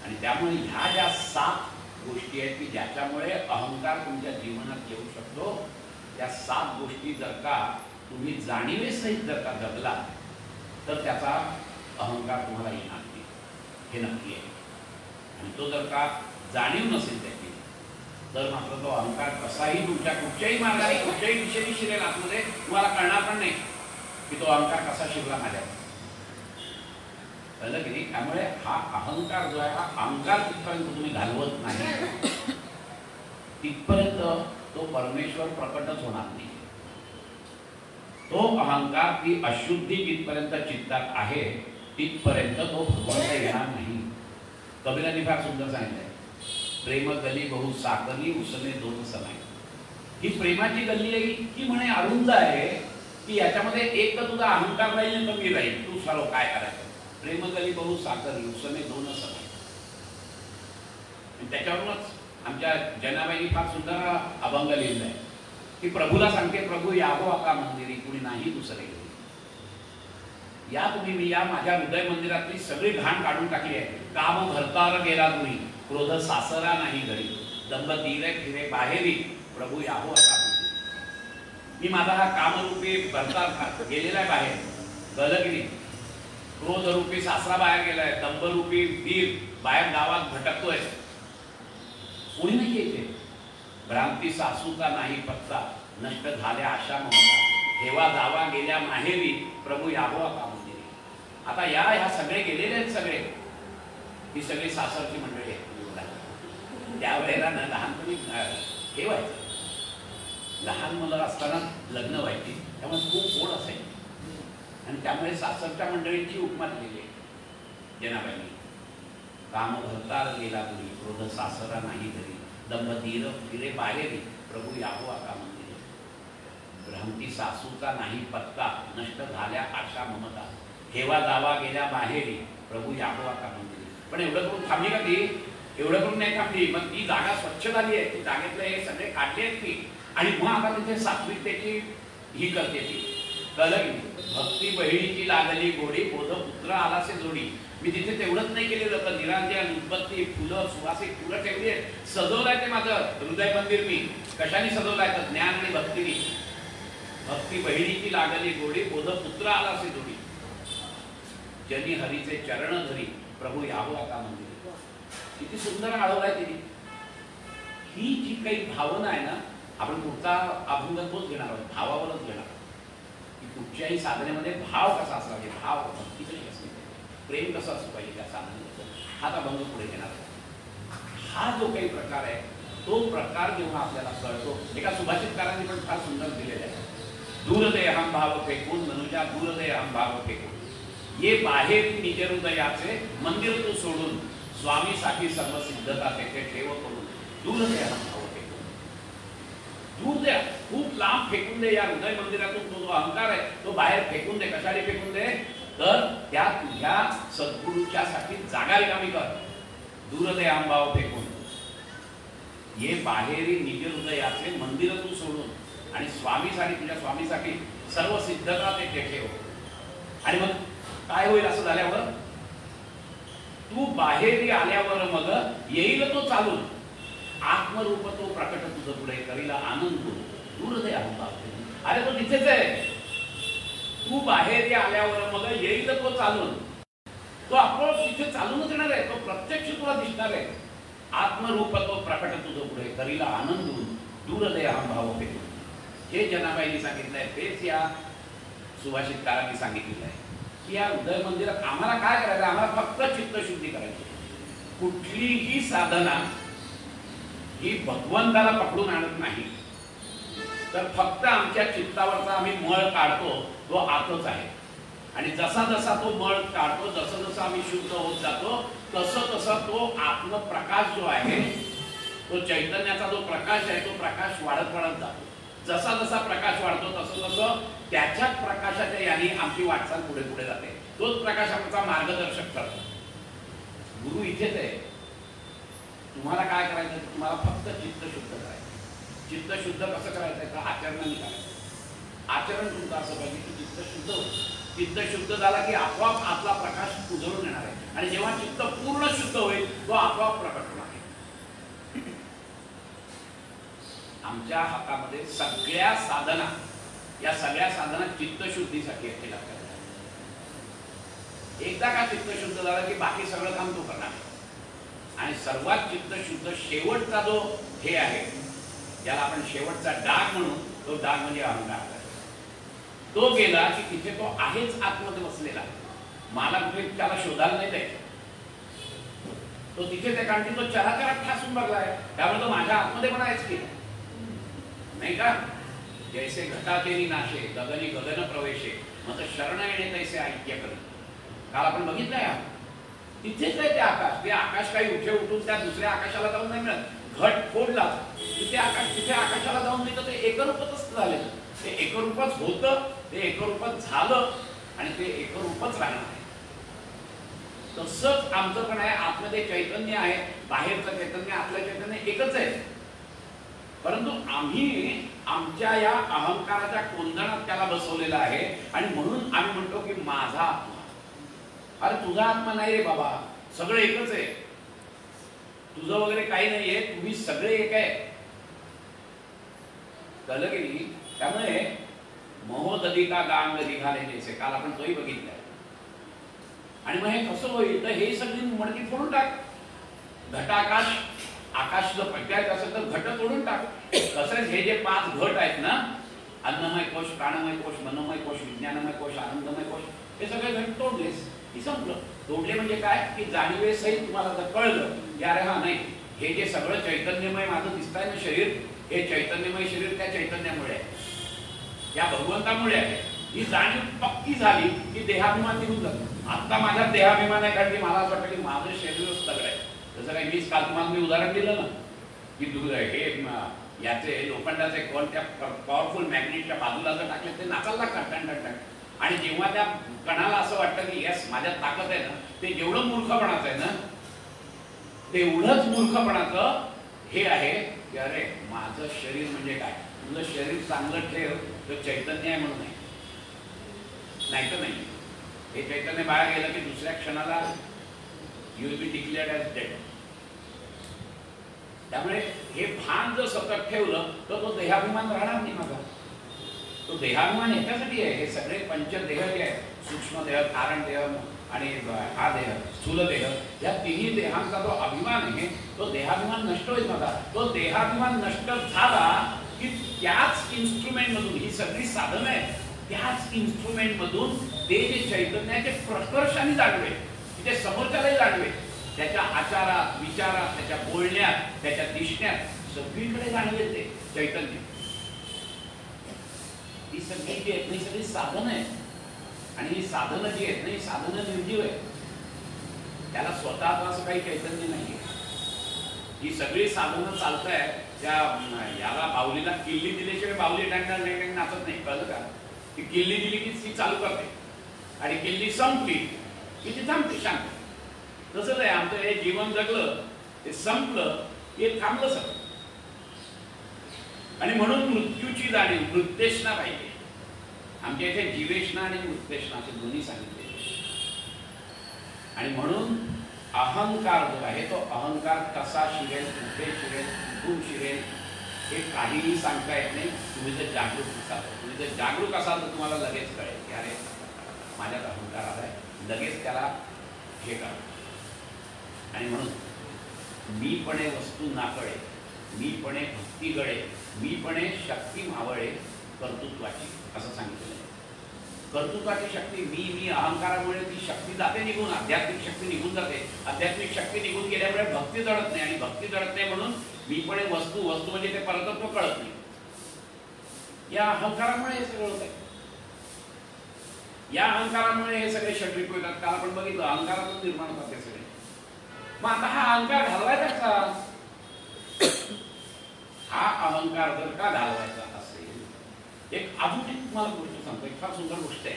[SPEAKER 3] आणि त्यामुळे ह्या ज्या 7 गोष्टी आहेत की ज्याच्यामुळे अहंकार तुमच्या जीवनात येऊ शकतो, त्या 7 गोष्टी जर का तुम्ही जाणीवेसहित जर का जगला तर त्याचा अहंकार तुम्हाला येणार नाही, हे नक्की आहे. आणि तो जर का जाणीव नसेल त्याची, तर मात्र तो अहंकार कसाही तुमच्या कुठच्याही मार्गाने कुठच्याही दिशेने शिरेल आतमध्ये, तुम्हाला कळणार पण नाही की तो अहंकार कसा शिरला माझ्यावर. कळलं की नाही? त्यामुळे हा अहंकार जो आहे, हा अहंकार तिथपर्यंत तुम्ही घालवत नाही तिथपर्यंत तो परमेश्वर प्रकटच होणार नाही. तो अहंकार, ती अशुद्धी जिथपर्यंत चित्तात आहे तिथपर्यंत तो भगवंत येणार नाही. कबीरांनी फार सुंदर सांगितलंय, प्रेम गली बहु साकली उसने दोन समय. ही प्रेमाची गल्ली आहे की म्हणे अरुंद आहे की याच्यामध्ये एक तर तुझा अहंकार राहील तर मी राहील, तू सर्व काय करायचं. प्रेम गली बहु साकली उसने दोन समय. त्याच्यावरूनच आमच्या जनाबाईंनी फार सुंदर अभंग लिहिला आहे की प्रभूला सांगते, प्रभू यावो आता मंदिरी, कुणी नाही दुसरे. या तुम्ही, मी या माझ्या हृदय मंदिरातली सगळी घाण काढून टाकली आहे. काम भरतार गेला तुम्ही, क्रोध सासरा नाही घरी, दंभ दिले फिरे बाहेरी, प्रभू यावो आता मंदिरी. मी माझा हा कामरूपी भरतार गेलेला आहे बाहेर. कळलं की नाही? क्रोधरूपी सासरा बाहेर गेलाय, दंभरूपी वीर बाहेर गावात भटकतोय. कोणी नाही येते. भ्रांती सासूचा नाही पत्ता, नष्ट झाल्या आशा ममता, ठेवा जावा गेल्या माहेरी, प्रभू यावो आता मंदिरी. आता ह्या सगळे गेलेले आहेत सगळे, ही सगळी सासरची मंडळी आहेत. त्यावेळेला ना लहानपणी हे व्हायचं, लहान मुलं असताना लग्न व्हायची, त्यामुळे खूप ओढ असायची. आणि त्यामुळे सासरच्या मंडळींची उपमा दिलेली आहे जनाबाईंनी. काम भरतार गेला तुम्ही, क्रोध सासरा नाही घरी, दंभ धीर फिरे बाहेरी, प्रभू यावो आता मंदिरी. भ्रांती सासूचा नाही पत्ता, नष्ट झाल्या आशा ममता, हेवा दावा गेल्या बाहेरी प्रभू यावं का मंदिरी. पण एवढं करून थांबली का ती? एवढं करून नाही थांबली. मग ती जागा स्वच्छ झाली आहे, ती जागेतले हे सगळे काढले आहेत ती, आणि मग आता तिथे सात्विकतेची ही करते ती. कळलं की भक्ती बहिणीची लागली गोडी बोध पुत्र आलासे जोडी. मी तिथे तेवढंच नाही केलेलं तर निरांजन उदबत्ती फुलं सुवासिक फुलं ठेवली आहेत, सजवलंय ते माझं हृदय मंदिर. मी कशाने सजवलंय तर ज्ञान आणि भक्तीने. भक्ती बहिणीची लागली गोडी बोध पुत्र आलासे जोडी. जनी हरीचे चरण धरी प्रभू यावं का मंदिर. किती सुंदर आळवलाय तिने. ही जी काही भावना आहे ना, आपण पुढचा अभंग तोच घेणार आहोत, भावावरच घेणार आहोत की कुठच्याही साधनेमध्ये भाव कसा असला पाहिजे, भाव भक्ती कशी असली पाहिजे, प्रेम कसं असलं पाहिजे त्या साधनेचं, हा अभंग पुढे घेणार आहोत. हा जो काही प्रकार आहे तो प्रकार जेव्हा आपल्याला कळतो, एका सुभाषितकारांनी पण फार सुंदर दिलेला आहे. दूर दे हम भाव फेकून मनुजा दूर दे हम भाव फेकून, ये बाहेर निज हृदयाचे मंदिर तू सोडून, स्वामीसाठी सर्व सिद्धता तेथे ठेव करून, दूर दे हम भाव फेकून. दूर द्या, खूप लांब फेकून दे या हृदय मंदिरातून. तो जो अहंकार आहे तो बाहेर फेकून दे. कशाने फेकून दे तर त्या तुझ्या सद्गुरूच्या साठी जागा रिकामी कर. दूर दे हम भाव फेकून, ये बाहेरी निज हृदयाचे मंदिर तू सोडून, आणि स्वामीसाठी तुझ्या स्वामीसाठी सर्व सिद्धता तेथे ठेव. आणि मग काय होईल असं झाल्यावर? तू बाहेरी आल्यावर मग येईल तो चालून, आत्मरूप तो प्रकट तुझं पुढे करीला आनंद. दूर दे हम भाव फेकून. अरे तो तिथेच आहे. तू बाहेर आल्यावर मग येईल तो चालून, तो आपोआप तिथे चालूनच येणार आहे. तो प्रत्यक्ष तुला दिसणार आहे. आत्मरूप तो प्रकट तुझं पुढे करीला आनंद. दूर दे हम भाव फेकून. हे जनाबाईंनी सांगितलंय, तेच या सुभाषितकारांनी सांगितलेलं आहे की या हृदय मंदिरात आम्हाला काय करायचं? आम्हाला फक्त चित्तशुद्धी करायची. कुठलीही साधना ही भगवंताला पकडून आणत नाही, तर फक्त आमच्या चित्तावरचा आम्ही मळ काढतो, तो आतच आहे. आणि जसा जसा तो मळ काढतो, जसं जसं आम्ही शुद्ध होत जातो, तसं तसा तो आत्मप्रकाश जो आहे, तो चैतन्याचा जो प्रकाश आहे, तो प्रकाश वाढत वाढत जातो. जसा जसा प्रकाश वाढतो तसं तसं त्याच्याच प्रकाशाच्या याने आमची वाटचाल पुढे पुढे जाते. तोच प्रकाश आमचा मार्गदर्शक ठरतो. गुरु इथेच आहे. तुम्हाला काय करायचं? तुम्हाला फक्त चित्त शुद्ध करायचं. चित्त शुद्ध कसं करायचं? तर आचरणाने करायचं. आचरण तुमचं असं पाहिजे की चित्त शुद्ध होईल. चित्त शुद्ध झाला की आपोआप आपला प्रकाश उजळून येणार आहे. आणि जेव्हा चित्त पूर्ण शुद्ध होईल, तो आपोआप प्रकट होणार आहे. आमच्या हातामध्ये सगळ्या साधना, या सगळ्या साधना चित्तशुद्धीसाठी आहेत. लक्षात घ्या. एकदा का चित्तशुद्ध झाला की बाकी सगळं काम तो करणार. आणि सर्वात चित्तशुद्ध शेवटचा जो हे आहे, ज्याला आपण शेवटचा डाग म्हणू, तो डाग म्हणजे अहंकार. तो गेला की तिथे तो आहेच आतमध्ये बसलेला. मला कुठे त्याला शोधायला नाही द्यायचं. तो तिथेच आहे, कारण की तो चराचरात ठासून बघलाय. त्यामुळे तो माझ्या आतमध्ये पण आहेच की नाही का? जैसे घटा तेरी नाशे गगनी गगन प्रवेशे मग शरण येणे तैसे ऐक्य करी. काल आपण बघितलंय, तिथेच आहे ते आकाश. ते आकाश काही उठे उठून त्या दुसऱ्या आकाशाला जाऊन नाही मिळत. घट फोडला तिथे आकाश, तिथे आकाशाला जाऊन मिळतं. ते एकरूपच झालेलं. ते एकरूपच होतं, ते एकरूपच झालं, आणि ते एकरूपच राहणार आहे. तसंच आमचं पण आहे. आतमध्ये चैतन्य आहे, बाहेरचं चैतन्य, आतलं चैतन्य एकच आहे. परंतु आम्ही आमच्या या अहंकाराच्या कोंदणात त्याला बसवलेलं आहे. आणि म्हणून आम्ही म्हणतो की माझा आत्मा. अरे तुझा आत्मा नाही रे बाबा, सगळं एकच आहे. तुझं वगैरे काही नाहीये, तुम्ही सगळे एक आहे. कळलं की नाही? त्यामुळे महोदधी का गांग निघाले जैसे, काल आपण तोही बघितलंय. आणि मग हे कसं होईल? तर हे सगळी मडकी फोडून टाक. घटाकाश, आकाश जर पट्ट्यात असेल तर घट तोडून टाक. तसेच हे जे 5 घट आहेत ना, अन्नमय कोश, प्राणमय कोश, मनोमय कोश, विज्ञानमय कोश, आनंदमय कोश, हे सगळे घट तोडलेस की संपलं. तोडले म्हणजे काय? की जाणीवेसही तुम्हाला जर कळलं की अरे हा नाही, हे जे सगळं चैतन्यमय माझं दिसतंय ना शरीर, हे चैतन्यमय शरीर त्या चैतन्यामुळे आहे, या भगवंतामुळे आहे. ही जाणीव पक्की झाली की देहाभिमान निघून जातो. आता माझ्या देहाभिमान आहे, कारण की मला असं वाटतं की माझं शरीरच सगळं आहे. जसं काही मीच काल तुम्हाला मी उदाहरण दिलं ना की हे याचे लोखंडाचे कण त्या पॉवरफुल मॅग्नेटच्या बाजूला जर टाकले ते नाचायला लागतात. आणि जेव्हा त्या कणाला असं वाटतं की यस माझ्यात ताकद आहे ना, ते जेवढं मूर्खपणाचं आहे ना तेवढंच मूर्खपणाचं हे आहे की अरे माझं शरीर म्हणजे काय. तुझं शरीर चांगलं ठेव तर चैतन्य आहे म्हणून नाही तर नाही. हे चैतन्य बाहेर गेलं की दुसऱ्या क्षणाला you will be declared as dead. त्यामुळे हे भान जर सतत ठेवलं तर तो देहाभिमान राहणार नाही माझा. तो देहाभिमान ह्याच्यासाठी आहे. हे सगळे पंचदेह जे आहेत, सूक्ष्म देह, कारण देह आणि हा देह, स्थूल देह, या तिन्ही देहांचा जो अभिमान आहे तो देहाभिमान नष्ट होईल माझा. तो देहाभिमान नष्ट झाला की त्याच इन्स्ट्रुमेंट मधून, ही सगळी साधनं आहेत, त्याच इन्स्ट्रुमेंट मधून ते जे चैतन्याचे प्रकर्षाने जाणवे, ते समोरच्यालाही जाणवे, त्याच्या आचारात, विचारात, त्याच्या बोलण्यात, त्याच्या दिसण्यात सगळीकडे जाणवेल ते चैतन्य. ही सगळी जी आहेत ही सगळी साधनं आहेत. आणि ही साधनं जी आहेत ना, ही साधनं निर्जीव आहेत. त्याला स्वतःच असं काही चैतन्य नाही आहे. ही सगळी साधनं चालत आहेत. त्या याला बाहुलीला किल्ली दिल्याशिवाय बाहुली टँकर नाचत नाही, कळलं का. ती किल्ली दिली की ती चालू करते आणि किल्ली संपली की ती थांबते शांत. तसंच आहे आमचं हे जीवन जगलं, ते संपलं, हे थांबलं सगळं. आणि म्हणून मृत्यूची जाणीव, मृत्यूष्णा पाहिजे. आमच्या इथे जीवेष्णा आणि मृत्यूष्णा असे दोन्ही सांगितले. आणि म्हणून अहंकार जो आहे तो अहंकार कसा शिरेल, कुठे शिरेल, कुठून शिरेल हे काहीही सांगता येत नाही. तुम्ही जर जागरूक असाल, तुम्ही जर जागरूक असाल तर तुम्हाला लगेच कळेल की अरे माझ्यात अहंकार आलाय, लगेच त्याला हे करा. आणि म्हणून मीपणे वस्तू नाकळे, मीपणे भक्ती गळे, मीपणे शक्ती मावळे कर्तृत्वाची, असं सांगितलं. कर्तृत्वाची शक्ती मी अहंकारामुळे ती शक्ती जाते निघून, आध्यात्मिक शक्ती निघून जाते. आध्यात्मिक शक्ती निघून गेल्यामुळे भक्ती जळत नाही, आणि भक्ती जळत नाही म्हणून मीपणे वस्तू म्हणजे ते परतत्व कळत नाही. या अहंकारामुळे हे सगळं होत आहे. या अहंकारामुळे हे सगळे षड्रिपू येतात. काल आपण बघितलं अहंकारातून निर्माण होतात हे सगळे. मग आता हा अहंकार घालवायचा का? हा अहंकार जर का घालवायचा असेल, एक अजून एक तुम्हाला गोष्ट सांगतो. एक फार सुंदर गोष्ट आहे.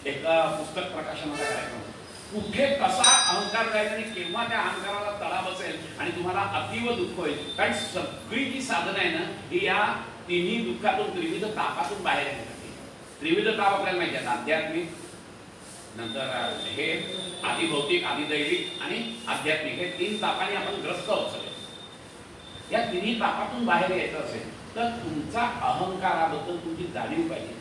[SPEAKER 3] एका पुस्तक प्रकाशनाचा कार्यक्रम, कुठे कसा अहंकार जायचा आणि केव्हा त्या अहंकाराला तडा बसेल आणि तुम्हाला अतीव दुःख होईल. कारण सगळी जी साधनं आहे ना ही या तिन्ही दुःखातून, त्रिविध तापातून बाहेर येण्यासाठी. त्रिविध ताप आपल्याला माहिती आहेत, आध्यात्मिक, नंतर हे आधी भौतिक, आधी दैविक आणि आध्यात्मिक, हे तीन तापाने आपण ग्रस्त आहोत सगळे. या तिन्ही तापातून बाहेर यायचं असेल तर तुमचा अहंकाराबद्दल तुमची जाणीव पाहिजे.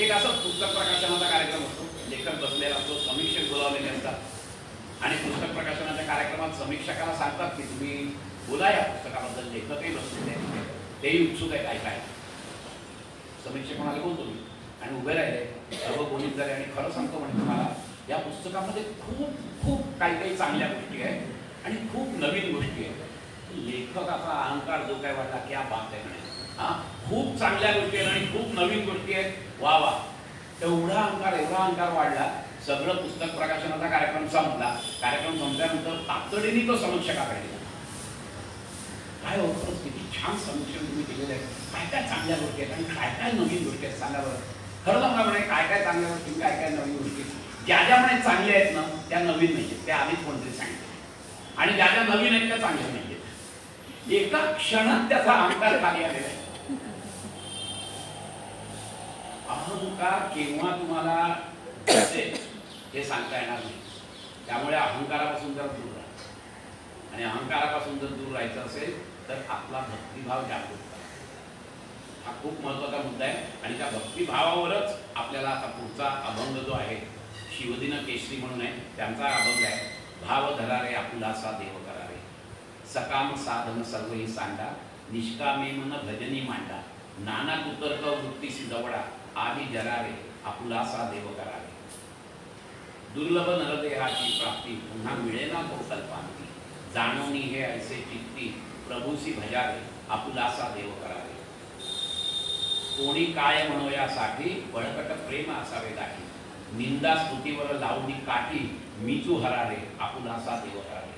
[SPEAKER 3] एक असं पुस्तक प्रकाशनाचा कार्यक्रम असतो, लेखक बसलेला असतो, समीक्षक बोलावलेले असतात आणि पुस्तक प्रकाशनाच्या कार्यक्रमात समीक्षकाला सांगतात की तुम्ही बोला या पुस्तकाबद्दल. लेखकही बसलेले आहेत, तेही उत्सुक आहेत ऐकायला. समीक्षक म्हणाले बोलतो मी, आणि उभे राहिले, सर्व बोलीत झाले आणि खरं सांगतो म्हणजे तुम्हाला या पुस्तकामध्ये खूप खूप काही चांगल्या गोष्टी आहेत आणि खूप नवीन गोष्टी आहेत. लेखकाचा अहंकार जो काय वाटला की बात आहे म्हणे, हा खूप चांगल्या गोष्टी आहेत आणि खूप नवीन गोष्टी आहेत, वा वा. एवढा अहंकार वाढला. सगळं पुस्तक प्रकाशनाचा कार्यक्रम संपला. कार्यक्रम संपल्यानंतर तातडीने तो समीक्षकाकडे गेला. काय होतं, किती छान समीक्षण तुम्ही केलेलं आहे, काय काय चांगल्या गोष्टी आहेत आणि काय काय नवीन गोष्टी आहेत सांगा बरं. खरं सांगा म्हणे, काय काय चांगल्या गोष्टी, काय काय नवीन गोष्टी. ज्या ज्या म्हणे चांगल्या आहेत ना त्या नवीन नाही आहेत, त्या आधीच कोणतरी सांगितले, आणि ज्या ज्या नवीन आहेत त्या चांगल्या नाही आहेत. एका क्षणात त्याचा अहंकार खाली आलेला आहे. अहंकार केव्हा तुम्हाला असेल हे सांगता येणार नाही. त्यामुळे अहंकारापासून जर दूर राहा, आणि अहंकारापासून जर दूर राहायचं असेल तर आपला भक्तिभाव जागृत करा. हा खूप महत्त्वाचा मुद्दा आहे. आणि त्या भक्तिभावावरच आपल्याला आता पुढचा अभंग जो आहे, शिवदिन केशरी म्हणून आहे, त्यांचा अभंग आहे. भाव धरारे आपुलासा देव करारे, सकाम साधन सर्वही सांगा, निष्कामे मन भजनी मांडा, नाना कुतर्क वृत्तीसी जवळा, आधी जरारे आपुलासा देव करारे. दुर्लभ नरदेहाची प्राप्ती, पुन्हा मिळेना तो कल्पांती, जाणवणी हे ऐसे चित्ती, प्रभूसी भजावे आपुलासा देव करावे. कोणी काय म्हणो यासाठी, बळकट प्रेम असावे दाठी, निंदा स्तुतीवर लावणी काठी, मीचू हरारे आपुलासा देव करावे.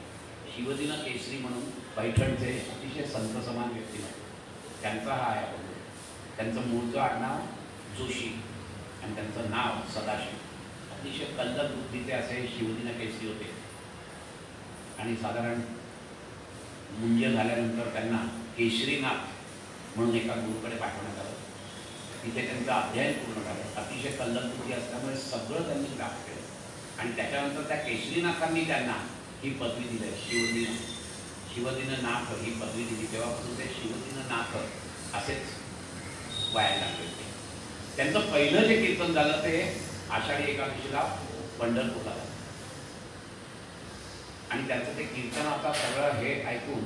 [SPEAKER 3] शिवदिन केसरी म्हणून पैठणचे अतिशय संत समान व्यक्तिमत्व, त्यांचा हा आहे अभंग. त्यांचं मूळचं आडनाव जोशी, आणि त्यांचं नाव सदाशिव. अतिशय कल्लक बुद्धीचे असे शिवदिन केसरी होते. आणि साधारण मुंज झाल्यानंतर त्यांना केशरीनाथ म्हणून एका गुरुकडे पाठवण्यात आलं. तिथे त्यांचं अध्ययन पूर्ण झालं. अतिशय कल्लक बुद्धी असल्यामुळे सगळं त्यांनी प्राप्त केलं. आणि त्याच्यानंतर त्या केशरीनाथांनी त्यांना ही पदवी दिली, शिवदिननाथ ही पदवी दिली. तेव्हापासून ते शिवदिननाथ असेच व्हायला लागले होते. त्यांचं पहिलं जे कीर्तन झालं ते आषाढी एकादशीला पंढरपूरला झालं. आणि त्यांचं ते कीर्तनाचा सगळं हे ऐकून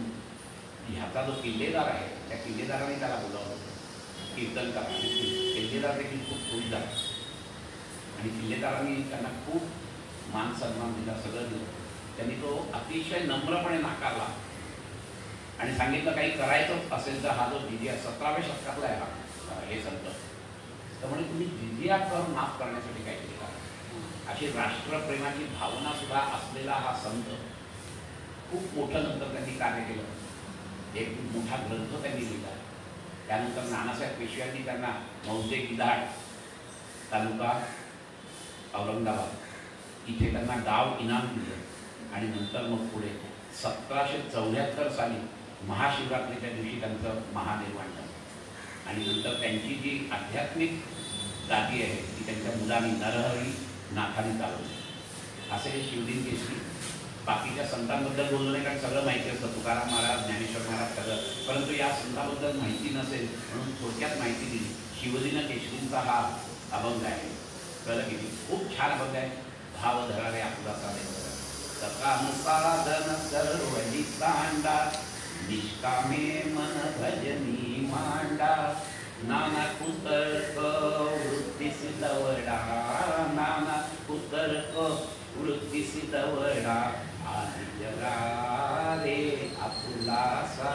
[SPEAKER 3] ह्याचा जो किल्लेदार आहे त्या किल्लेदाराने त्याला बोलावलं होतं कीर्तन करा. किल्लेदार देखील खूप खुश झाला आणि किल्लेदारांनी त्यांना खूप मान सन्मान दिला, सगळं दिलं. त्यांनी तो अतिशय नम्रपणे नाकारला आणि सांगितलं काही करायचं असेल तर हा जो जिजिया 17व्या शतकातला आहे हा हे संत, त्यामुळे तुम्ही जिजिया कर माफ करण्यासाठी काहीतरी करा. अशी राष्ट्रप्रेमाची भावना सुद्धा असलेला हा संत खूप मोठं नंतर त्यांनी कार्य केलं. एक मोठा ग्रंथ त्यांनी लिहिला. त्यानंतर नानासाहेब पेशव्यांनी त्यांना मौजे गिधाड तालुका औरंगाबाद इथे त्यांना गाव इनाम दिलं. आणि नंतर मग पुढे 1774 साली महाशिवरात्रीच्या दिवशी त्यांचं महानिर्वाण झालं. आणि नंतर त्यांची जी आध्यात्मिक गादी आहे ती त्यांच्या मुलांनी नरहरी नाथांनी चालवली. असे हे शिवदिन केसरी. बाकीच्या संतांबद्दल बोललो नाही कारण सगळं माहिती असतं, तुकाराम महाराज, ज्ञानेश्वर महाराज सगळं. परंतु या संतांबद्दल माहिती नसेल म्हणून थोडक्यात माहिती दिली. शिवदिन केसरींचा हा अभंग आहे. कळलं की खूप छान अभंग आहे. भाव धरावे आपुलाचा सकाम साधन सर्वही सांडा, निष्कामे मन भजनी मांडा, नाना कुतर्क वृत्तीसी दवडा, नाना कुतर्क वृत्तीसी दवडा, आदि जगा रे आपुलासा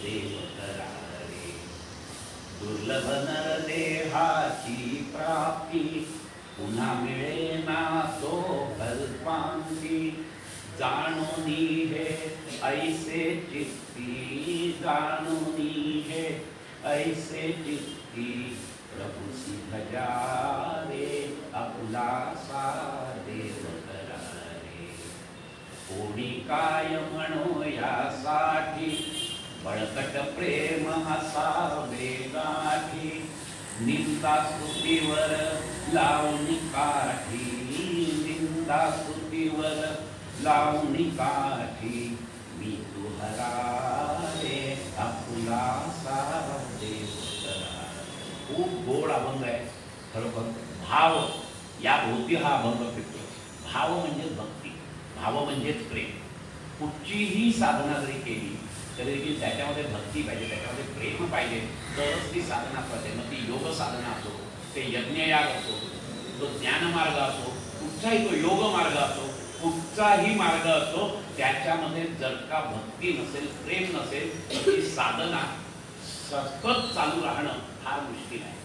[SPEAKER 3] देव करा रे. दुर्लभ नर देहाची प्राप्ती, पुन्हा मिळेना तो कल्पांती, जाणूनी हे ऐसे चित्ती, जाणूनी हे ऐसे चित्ती, प्रभुसी भजा रे आपुलासा देव करा रे. कोणी काय म्हणो यासाठी, बळकट प्रेम असावे गाठी, निंदा स्तुतीवर लावून काठी, निंदा स्तुतीवर लावून काठी, मी तुहरा रे आपुलासा देव करा. खूप गोड अभंग आहे खरोखर. भाव या भोवती हा अभंग फिरतो. भाव म्हणजे भक्ती, भाव म्हणजेच प्रेम. कुठचीही साधना जरी केली तरी त्याच्यामध्ये भक्ती पाहिजे, त्याच्यामध्ये प्रेम पाहिजे, तरच ती साधना पाहिजे. मग ती योग साधना असो, ते यज्ञयाग असो, तो ज्ञानमार्ग असो, कुठचाही तो योग मार्ग असो, कुठचाही मार्ग असो, त्याच्यामध्ये जर का भक्ती नसेल, प्रेम नसेल, तर ती साधना सतत चालू राहणं फार मुश्किल आहे.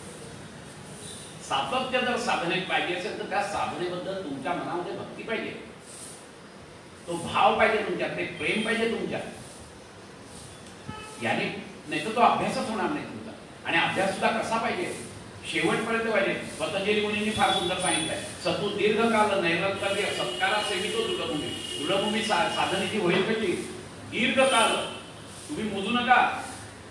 [SPEAKER 3] सातत्य जर साधनेत पाहिजे असेल तर त्या साधनेबद्दल तुमच्या मनामध्ये भक्ती पाहिजे, तो भाव पाहिजे तुमच्यात, ते प्रेम पाहिजे तुमच्यात. याने नाही तर तो अभ्यासच होणार नाही तुमचा. आणि अभ्यास सुद्धा कसा पाहिजे, शेवटपर्यंत पाहिजे. पतंजली मुनींनी फार सुंदर सांगितलंय, सतू दीर्घकाल नैरंतर्य सत्कारा सेवितो दृढभूमी. दृढभूमी साधनेची होईल कशी, दीर्घकाल. तुम्ही मोजू नका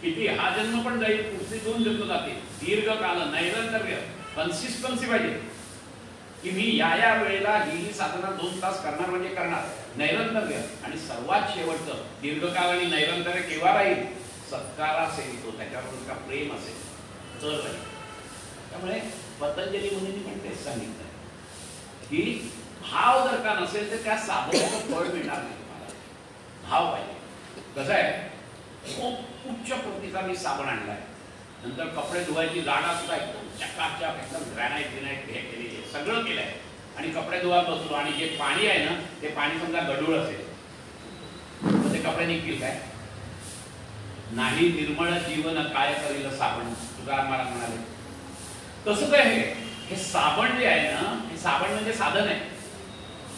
[SPEAKER 3] किती, हा जन्म पण जाईल, पुढचे 2 जन्म जाते. दीर्घकाल नैरंतर्य, कन्सिस्टन्सी पाहिजे की मी या वेळेला ही साधना 2 तास करणार म्हणजे करणार, नैरंतर्य. आणि सर्वात शेवटचं दीर्घकाल आणि नैरंतर्य केव्हा राहील, सत्कारा सेवितो, त्याच्यावर का प्रेम असेल तर राहील. त्यामुळे पतंजली मुनींनी पण तेच सांगितलं की भाव जर का नसेल तर त्या साधनेचं फळ मिळणार नाही तुम्हाला. भाव पाहिजे. कसं आहे, खूप उच्च प्रतीचा मी साबण आणलाय, नंतर कपडे धुवायची जागा सुद्धा एकदम चकाचक, एकदम ग्रॅनाईट हे केलेली, सगळं केलंय. आणि कपडे धुवायला बसलो आणि जे पाणी आहे ना ते पाणी समजा गढूळ असेल तर ते कपडे निघतील काय नाही. निर्मळ जीवन काय करेल साबण, तुकाराम महाराज म्हणाले. तसंच आहे हे साबण जे आहे ना, हे साबण म्हणजे साधन आहे.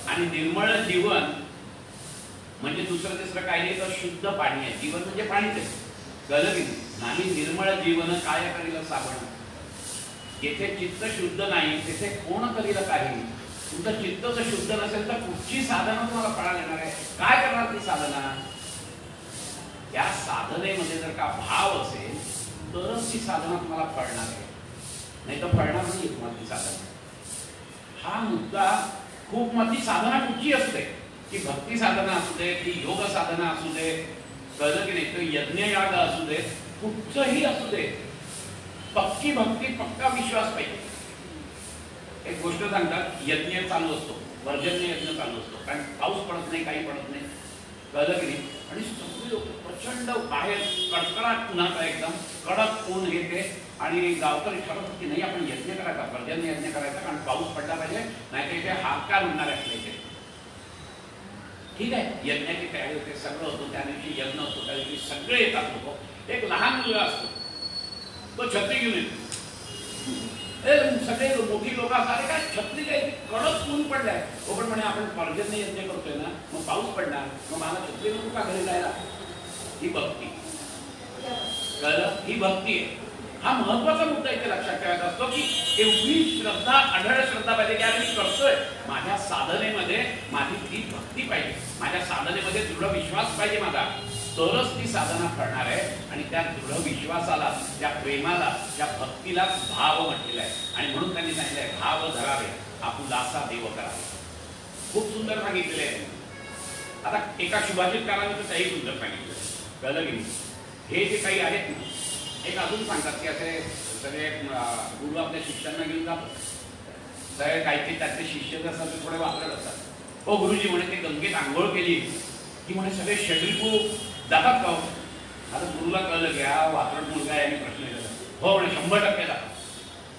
[SPEAKER 3] आणि निर्मळ जीवन म्हणजे दुसरं तिसरं काही नाही तर शुद्ध पाणी आहे. जीवन म्हणजे पाणीच आहे. कळलं की नाही. निर्मळ जीवन काय करेल साबण. जेथे चित्त शुद्ध नाही तेथे कोण करील काही. तुमचं चित्त जर शुद्ध नसेल तर कुठची साधना तुम्हाला फळाला येणार आहे? काय करणार ती साधना? या साधनेमध्ये जर का भाव असेल तरच ती साधना तुम्हाला फळणार आहे, नाही तर फळणार नाही तुम्हाला ती साधना. हा मुद्दा खूप मोठी. साधना कुठची असते? की भक्ती साधना असू दे, की योग साधना असू दे, कळलं की नाही, तो यज्ञयाग असू दे, कुठचंही असू दे, पक्की भक्ती, पक्का विश्वास पाहिजे. एक गोष्ट सांगतात, यज्ञ चालू असतो, वर्जन्य यज्ञ चालू असतो, कारण पाऊस पडत नाही, काही पडत नाही, कळलं की नाही, आणि सगळे लोक प्रचंड बाहेर कडकडाट उन्हाचा एकदम कडक ऊन घेते आणि गावकरी ठरवतात की नाही आपण यज्ञ करायचा, पर्जन्य यज्ञ करायचा, कारण पाऊस पडला पाहिजे, नाही तर इथे हातकार उडणार आहे इथे. ठीक आहे, यज्ञाची तयारी होते, सगळं होतं, त्या दिवशी यज्ञ असतो, त्या दिवशी सगळे येतात लोक. एक लहान मुलगा असतो, तो छत्री घेऊन येतो. सगळे मोठी लोक असतात, काय छत्री काय कडक ऊन पडलाय, हो पण म्हणे आपण पर्जन्य यज्ञ करतोय ना, मग पाऊस पडणार, मग मला छत्री नको का घरी जायला. ही भक्ती, कळलं, ही भक्ती आहे. हा महत्वाचा मुद्दा इथे लक्षात ठेवायचा असतो की एवढी श्रद्धा, अढळ श्रद्धा पाहिजे की मी करतोय, माझ्या साधनेमध्ये माझी ती भक्ती पाहिजे, माझ्या साधनेमध्ये दृढ विश्वास पाहिजे माझा, तरच ती साधना फळणार आहे. आणि त्या दृढ विश्वासाला, त्या प्रेमाला, त्या भक्तीला भाव म्हटलेला आहे. आणि म्हणून त्यांनी सांगितलंय भाव धरावे आपुलासा देव करावे. खूप सुंदर सांगितलेले आहे. आता एका शुभाषितकाराने तर काही सुंदर सांगितलं, कळलं की नाही. हे जे काही आहेत ना, एक अजून सांगतात की असे सगळे गुरु आपल्या शिष्यांना घेऊन जातात, सगळे काही त्यातले शिष्य जे असतात ते थोडे वापरत असतात. हो गुरुजी म्हणे, ते गंगेत आंघोळ केली की म्हणे सगळे षड्रिपू जातात का? आता गुरुला कळलं की हा वात्रट मुलगा आहे आणि प्रश्न विचारला. हो म्हणे 100% जातात.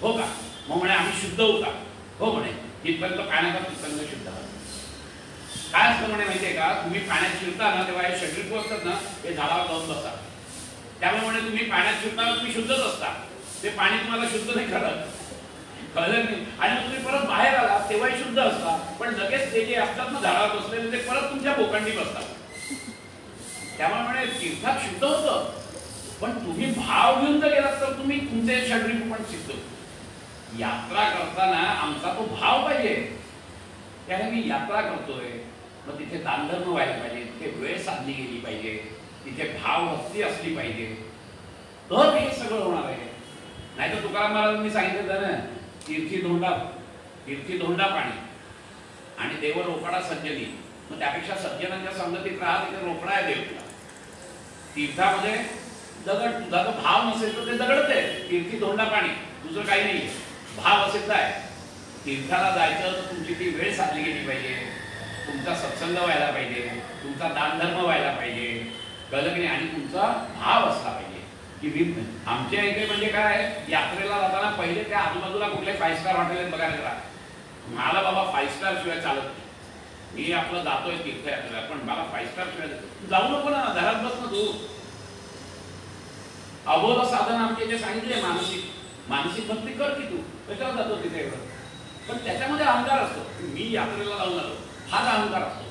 [SPEAKER 3] हो का? मग म्हणे आम्ही शुद्ध होऊ का? हो म्हणे, जिथपर्यंत पाण्याचा तिथपर्यंत शुद्ध होता. काय असतं म्हणे माहितीये का, तुम्ही पाण्यात शिरता ना तेव्हा हे षड्रिपू असतात ना, हे झाडावर जाऊन बसतात. त्यामुळे म्हणे तुम्ही पाण्यात शिरताना तुम्ही शुद्धच असता, ते पाणी तुम्हाला शुद्ध नाही करत, कळलं नाही. आणि मग तुम्ही परत बाहेर आला तेव्हाही शुद्ध असता, पण लगेच ते जे असतात ना झाडावर बसलेले, ते परत तुमच्या बोकांडी बसतात. त्यामुळे म्हणे तीर्थात शुद्ध होतं, पण तुम्ही भाव घेऊन जर गेलात तर तुम्ही तुमचे षड्रिपू पण सिद्ध. यात्रा करताना आमचा तो भाव पाहिजे. त्याने मी यात्रा करतोय, मग तिथे दानधर्म व्हायला पाहिजे, तिथे वेळ साधली गेली पाहिजे, तिथे भाव भक्ती असली पाहिजे, तर हे सगळं होणार आहे. नाही तर तुकाराम महाराजांनी सांगितलं ना, तीर्थी धोंडा पाणी आणि देव रोकडा सज्जनी. मग त्यापेक्षा सज्जनांच्या संगतीत राहा, तिथे रोकडा आहे देव. तीर्थामध्ये दगड, तुझा तो भाव नसेल तर ते दगडच आहे. तीर्थी धोंडा पाणी, दुसरं काही नाही. भाव असेल आहे, तीर्थाला जायचं तर तुमची ती वेळ साधली गेली पाहिजे, तुमचा सत्संग व्हायला पाहिजे, तुमचा दानधर्म व्हायला पाहिजे, कळलं की नाही. आणि तुमचा भाव असला पाहिजे की मी आमच्या इथे म्हणजे काय, यात्रेला जाताना पहिले त्या आजूबाजूला कुठले 5 स्टार हॉटेल बघायला करा. मला बाबा 5 स्टार शिवाय चालत नाही. मी आपलं जातोय तीर्थयात्रेला, पण मला 5 स्टार शिवाय जाऊ नको ना, घरात बस ना तू. अबोध साधन आमचे जे सांगितले, मानसिक भक्ती कर की तू, कशाला जातो तिथे एवढं. पण त्याच्यामध्ये अहंकार असतो, मी यात्रेला जाऊन आलो, हाच अहंकार असतो,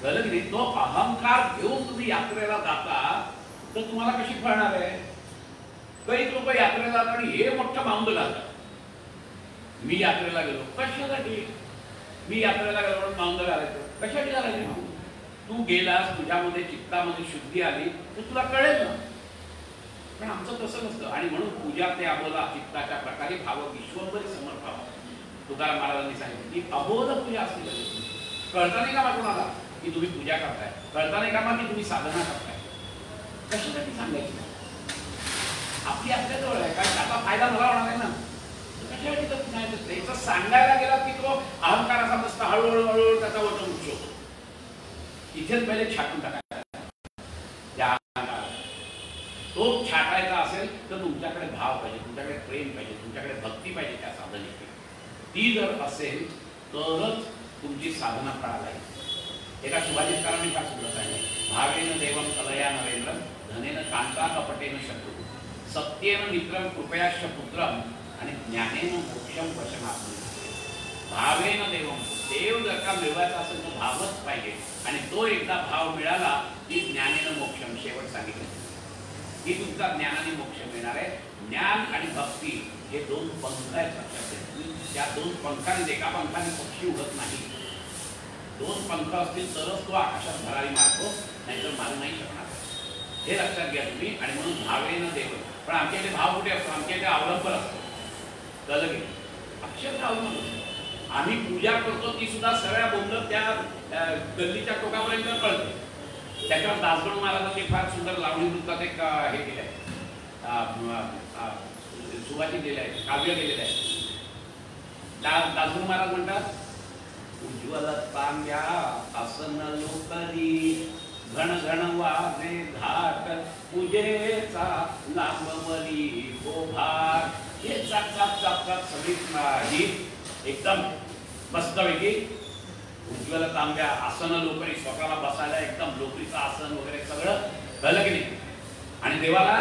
[SPEAKER 3] कळलं की नाही. तो अहंकार घेऊन तुम्ही यात्रेला जाता तर तुम्हाला कशी फळणार आहे. काही लोक यात्रेला जातात आणि हे मोठं बांध घालतात. मी यात्रेला गेलो कशासाठी, मी यात्रेला गेलो म्हणून बांध घालायचं कशासाठी घालायचं. तू गेलास, तुझ्यामध्ये चित्तामध्ये शुद्धी आली तर तुला कळेल ना. पण आमचं तसं नसतं. आणि म्हणून पूजा ते अबोधा चित्ताच्या प्रकारे भाव विश्वंभरी समर्पावा. तुकाराम महाराजांनी सांगितलं की अबोध पूजा असली पाहिजे. कळता नाही का कोणाला की तुम्ही पूजा करताय, कळता नाही का की तुम्ही साधना करताय. कशासाठी सांगायची, आपली आपल्याजवळ आहे, कारण त्याचा फायदा मला होणार आहे ना. कशासाठी तर सांगायचं, सांगायला गेला की तो अहंकार असा नसता, हळूहळू हळूहळू त्याचा वटून उठतो. इथेच पहिले छाटून टाकायचा. तो छाटायचा असेल तर तुमच्याकडे भाव पाहिजे, तुमच्याकडे प्रेम पाहिजे, तुमच्याकडे भक्ती पाहिजे त्या साधनेची. ती जर असेल तरच तुमची साधना फळाला येईल. एका शुभाजितकारांनी फार सुद्धा सांगितलं, भावेन देवम कलया नरेंद्र धनेन कांता कपटेन शत्रू सत्येन मित्रम कृपयाश्च पुत्रम आणि ज्ञानेन मोक्षम वशमाप्नुहि. भावेन देवम, देव जर का मिळवायचा असेल तो भावच पाहिजे. आणि तो एकदा भाव मिळाला की ज्ञानेन मोक्षम, शेवट सांगितलं की तुमचा ज्ञानाने मोक्ष मिळणार आहे. ज्ञान आणि भक्ती हे दोन पंख आहेत लक्षात ठेवा. त्या दोन पंखाने एका पंखाने पक्षी उडत नाही. दोन पंख असतील तरच तो आकाशात भरारी मारतो, नाहीतर मारू नाही शकणार. हे लक्षात घ्या तुम्ही. आणि म्हणून भावेन देव. पण आमच्या इथे भाव कुठे असतो? आमच्या इथे अवलंबर असतो. कळलं की अक्षरशः अवलंबर. आम्ही पूजा करतो ती सुद्धा सगळ्या बोंबलत त्या गल्लीच्या टोकापर्यंत कळते. त्याच्यावर दासगणू महाराजांनी फार सुंदर लावणी वृत्तात एक हे केलं आहे, सुभाषित केलेलं आहे, काव्य केलेलं आहे. दासगणू महाराज म्हणतात, उज्ज्वल तांब्या आसन लोकरी घण घण वाजे घाट पूजेचा लांबवरी कोभार. हे चाक चाक चाक चाक सगळी ही एकदम मस्तपैकी उज्ज्वल तांब्या आसन लोकरी, स्वतःला बसायला एकदम लोकरीचं आसन वगैरे सगळं कळलं की नाही. आणि देवाला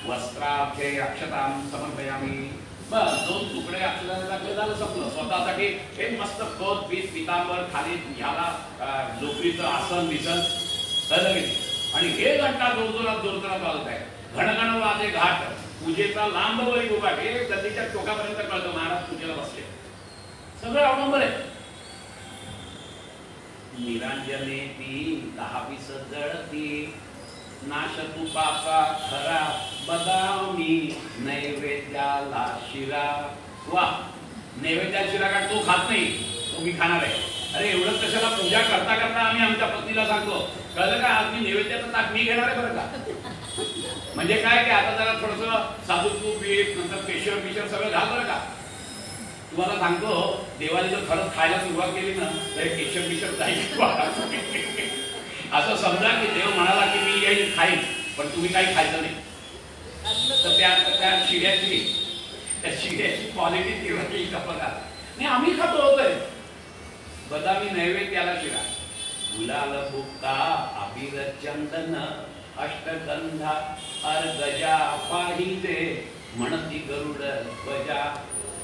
[SPEAKER 3] वस्त्राभ्ये अक्षतां समर्पयामी. बस दोन तुकडे अक्षतांचे टाकले झालं, संपलं. स्वतःसाठी हे मस्त कोट पीस पितांबर खाली ह्याला लोकरीचं आसन बिसन कळलं की नाही. आणि हे घंटा जोरजोरात जोरजोरात वाजत आहे. घणघण वाजे घाट पूजेचा लांबवरी उभा. हे गल्लीच्या टोकापर्यंत कळतं महाराज पूजेला बसले. सगळं अवलंबर आहे. निरांजने ती 10-20 जळती नाश तुपाचा खरा बदामी नैवेद्याला शिरा. वा, नैवेद्याला शिरा का तो खात नाही, तो मी खाणार आहे. अरे एवढं कशाला? पूजा करता करता आम्ही आमच्या पत्नीला सांगतो, कळलं का, आज मी नैवेद्याचं ताक मी घेणार आहे बरं का. म्हणजे काय की आता जरा थोडस साधू तूप पीठ नंतर केशर बिशर सगळं घाल बरं का. तुम्हाला सांगतो, देवाने जर खरंच खायला सुरुवात केली ना तर केशर बिशर जाईल. असं समजा की देव म्हणाला की मी येईल खाईन, पण तुम्ही काही खायचं नाही. तर त्या शिड्याची क्वालिटी केव्हा का बघा. नाही आम्ही खातो होतोय बदामी नैवेद्याला शिरा. गुलाल भुक्ता अभिर चंदन अष्टगंधा अर्गजा पाहिजे म्हणती गरुड ध्वजा.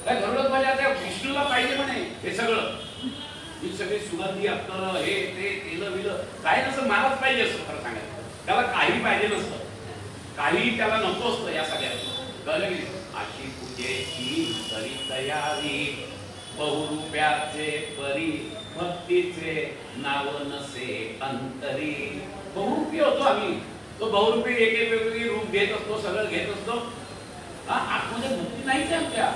[SPEAKER 3] काय गरुड ध्वजा त्या विष्णूला पाहिजे म्हणे. हे सगळं ही सगळी सुगंधी अत्तर हे ते तेल विल काय नसतं, महाराज पाहिजे असतं. खरं सांगायचं त्याला काही पाहिजे नसतं, काही त्याला नको असतं. या सगळ्यात कळलं की अशी पूजेची तरी तयारी बहुरूप्याचे परी भक्तीचे नाव नसे अंतरी. बहुरूपी होतो आम्ही. तो बहुरूपी एक एक वेगवेगळी रूप घेत असतो, सगळं घेत असतो. आतमध्ये भक्ती नाहीच आहे आमच्या,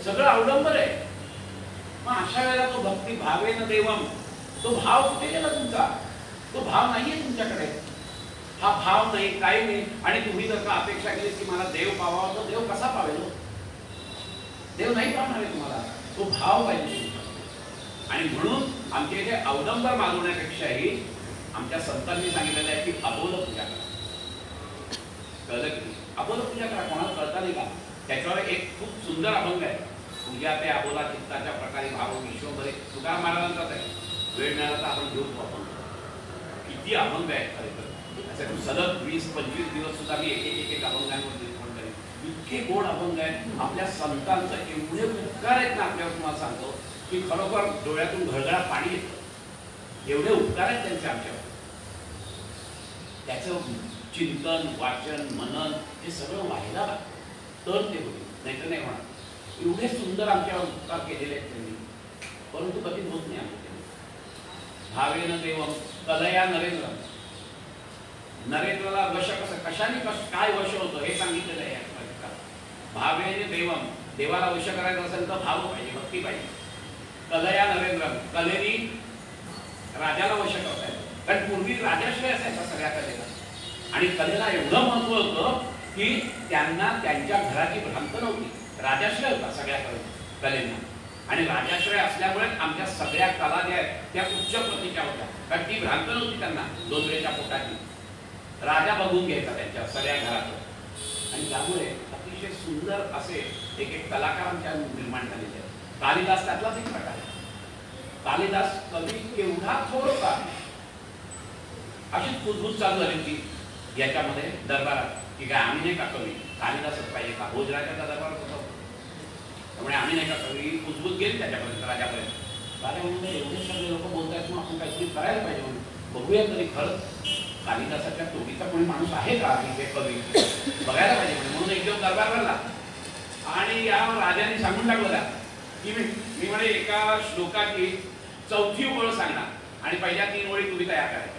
[SPEAKER 3] सगळं अवलंबर आहे. मग अशा वेळेला तो भक्ती भावेन देवम, तो भाव कुठे गेला तुमचा? तो भाव नाहीये तुमच्याकडे. हा भाव नाही, काही नाही. आणि तुम्ही जर का अपेक्षा केली की मला देव पावावा, तर देव कसा पावेल? देव नाही पावणार आहे तुम्हाला. तो भाव पाहिजे. आणि म्हणून आमच्या इथे अवलंबर मागवण्यापेक्षाही आमच्या संतांनी सांगितलेलं आहे की अबोल पूजा करा. कळलं की अबोल पूजा करा. कोणाला कळता नाही का? त्याच्यावर एक खूप सुंदर अभंग आहे. पूजा ते अबोला चित्ताच्या प्रकारे भाव विश्वभरे. तुकाराम महाराजांचाच आहे. वेळ मिळाला तर आपण घेऊ आपण. किती अभंग आहे खरेतर. असं सलग 20-25 दिवस सुद्धा मी एक अभंगांवर निर्माण करेन. इतके गोड अभंग आहेत. आपल्या संतांचं एवढे उपकार आहेत ना आपल्यावर, तुम्हाला सांगतो की खरोखर डोळ्यातून घळघळा पाणी येतं. एवढे उपकार आहेत त्यांचे आमच्यावर. त्याचं चिंतन वाचन मनन हे सगळं व्हायला तर ते होईल, नाहीतर नाही होणार. एवढे सुंदर आमच्यावर उपकार केलेले आहेत त्यांनी, परंतु कधी होत नाही आमच्या. भावेन देवम कलया नरेंद्र. नरेंद्रला वश कसं कशाने काय वश होतं हे सांगितलेलं आहे. भावेन देवम, देवाला वश करायचं असेल तर भाव पाहिजे, भक्ती पाहिजे. कलया नरेंद्र, कलेनी राजाला वश करता येतं. कारण पूर्वी राजाश्रय असायचा सगळ्या कलेला. आणि कलेला एवढं महत्व होतं की त्यांना त्यांच्या घराची भ्रांत नव्हती. राजाश्रय होता सगळ्या कलेना. आणि राजाश्रय असल्यामुळे आमच्या सगळ्या कला ज्या आहेत त्या उच्च प्रतीच्या होत्या. कारण ती भ्रांत नव्हती त्यांना डोंगरेच्या पोटाची. राजा बघून घ्यायचा त्यांच्या सगळ्या घरात. आणि त्यामुळे अतिशय सुंदर असे एक एक कलाकार आमच्या निर्माण झालेले आहेत. कालिदास त्यातलाच एक प्रकार आहे. कालिदास कवी केवढा थोर होता. अशीच कुजबूज चालू झाली होती याच्यामध्ये दरबारात की काय आम्ही नाही का कवी, कालिदासच पाहिजे का? भोजराजाचा दरबार होता. त्यामुळे आम्ही नाही का कवी, कुजबूज गेली त्याच्यापर्यंत राजापर्यंत. राजा म्हणजे एवढे सगळे लोक बोलतात मग आपण काहीतरी करायला पाहिजे म्हणून बघूया तरी खरंच कालिदासाच्या तोडीचा कोणी माणूस आहे का की ते कवी बघायला पाहिजे म्हणून एक दिवस दरबार भरला. आणि या राजाने सांगून टाकलं का की मी म्हणे एका श्लोकाची चौथी ओळ सांगणार आणि पहिल्या 3 ओळी तुम्ही तयार करायच्या.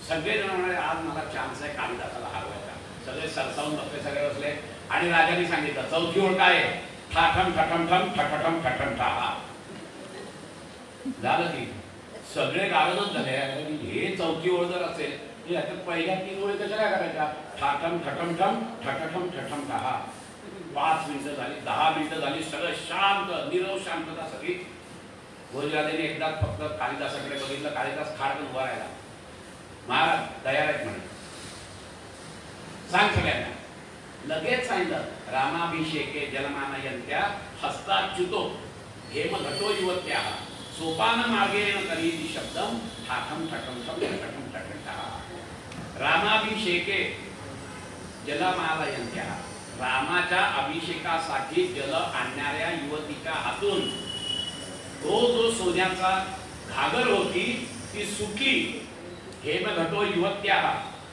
[SPEAKER 3] सगळे जण म्हणाले आज मला चान्स आहे कालिदासाला हरवायचा. सगळे सरसावून बसले, सगळे बसले आणि राजाने सांगितलं चौथी ओळ काय आहे? ठाठम ठठम ठम ठठठम ठठम ठा. झालं की सगळे गाळणच झाले. हे चौथी ओळ जर असेल तर याच्यात पहिल्या 3 ओळी कशा काय करायच्या? ठाठम ठठम ठम ठठठम ठठम ठा. 5 मिनिटं झाली, 10 मिनिटं झाली, सगळं शांत, निरव शांतता सगळी. भोजराजाने एकदाच फक्त कालिदासाकडे बघितलं. कालिदास खाडकन उभा राहिला. महाराज तयार आहेत म्हणे, सांग सगळ्यांना. लगेच सांगितलं रामाभिषेके जलमानयंत्या हस्ताच्युतो हेम घटो युवत्या सोपान मार्गेण करीति शब्दम ठाठम ठठम ठम ठठम ठठम ठा. रामाभिषेके जलमानयंत्या रामाच्या अभिषेकासाठी जल आणणाऱ्या युवतीच्या हातून तो जो सोन्याचा घागर होती ती सुटली. हेम घटो युवत्या.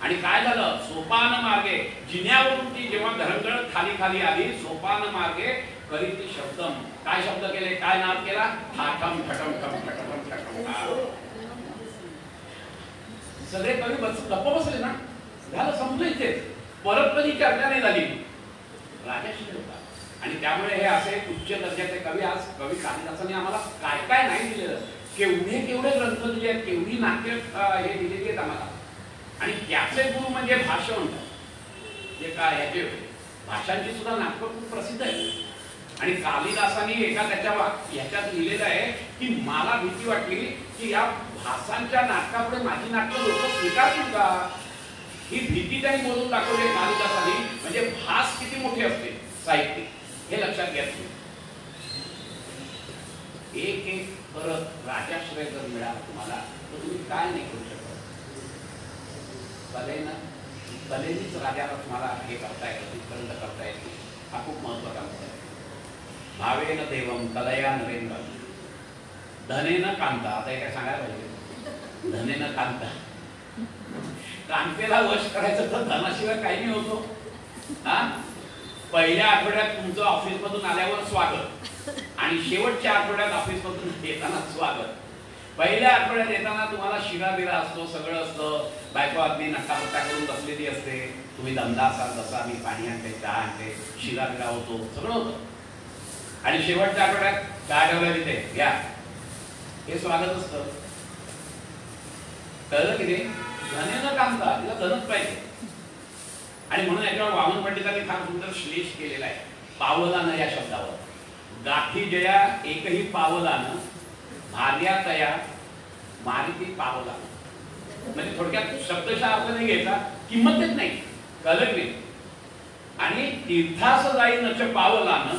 [SPEAKER 3] आणि काय झालं? सोपान मार्गे जिन्यावरून ती जेव्हा घरंगळत खाली खाली आली, सोपान मार्गे करीती शब्दम. काय शब्द केले? काय नाद केला? ठाठम ठठम ठम ठठम ठठम. सगळे कवी गप्प बसले ना. झालं, संपलं इथेच. परत कधी चर्चा नाही झाली. राजा शिकले होता आणि त्यामुळे हे असे उच्च दर्जाचे कवी, आज कवी कालिदासाने आम्हाला काय काय नाही दिलेलं. केवढे केवढे ग्रंथ दिले आहेत, केवढी नाट्य हे दिलेली आहेत आम्हाला. आणि त्याचे गुरु म्हणजे भाषण. जे काय ह्याचे भाषांची सुद्धा नाटकं खूप प्रसिद्ध आहेत. आणि कालिदासाने एका त्याच्या ह्याच्यात लिहिलेलं आहे की मला भीती वाटली की या भाषांच्या नाटकापुढे माझी नाटकं लोक स्वीकारतील का. ही भीती त्यांनी बोलून दाखवली कालिदासाने. म्हणजे भास किती मोठे असते साहित्य हे लक्षात घ्या तुम्ही. एक एक करत राजाश्रय जर मिळाला तुम्हाला तर तुम्ही काय नाही करू शकत. कलेनीच राजाला तुम्हाला हे करता येतं, वितरण करता येते. हा खूप महत्वाचा मुद्दा आहे. भावेन देवम कलया नरेंद्र धनेन कांता. आता हे काय सांगायला पाहिजे? धनेन कांता. कांतेला वश करायचं तर धनाशिवाय काही नाही होतो. हा, पहिल्या आठवड्यात तुमचं ऑफिस मधून आल्यावर स्वागत आणि शेवटच्या आठवड्यात ऑफिस मधून येताना स्वागत. पहिल्या आठवड्यात येताना तुम्हाला शिरा बिरा असतो, सगळं असतं. बायको अगदी नकापट्टा करून बसलेली असते. तुम्ही धंदा असाल तसा, मी पाणी आणते, चहा आणते, शिरा बिरा होतो, सगळं होतं. आणि शेवटच्या आठवड्यात काय ठेवलं तिथे घ्या, हे स्वागत असतं. कळलं की नाही? धनेनं कामता, तिला धनच पाहिजे. आणि म्हणून याच्यावर वामन पंडितांनी फार सुंदर श्लेष केलेला आहे पावलानं या शब्दावर. गाठी जया एकही पावलानं भार्या तया मारिती पावलानं. म्हणजे थोडक्यात शब्दशः अर्थ नाही घ्यायचा, किंमत देत नाही. कळलं नाही? आणि तीर्थास जाई नच पावलानं,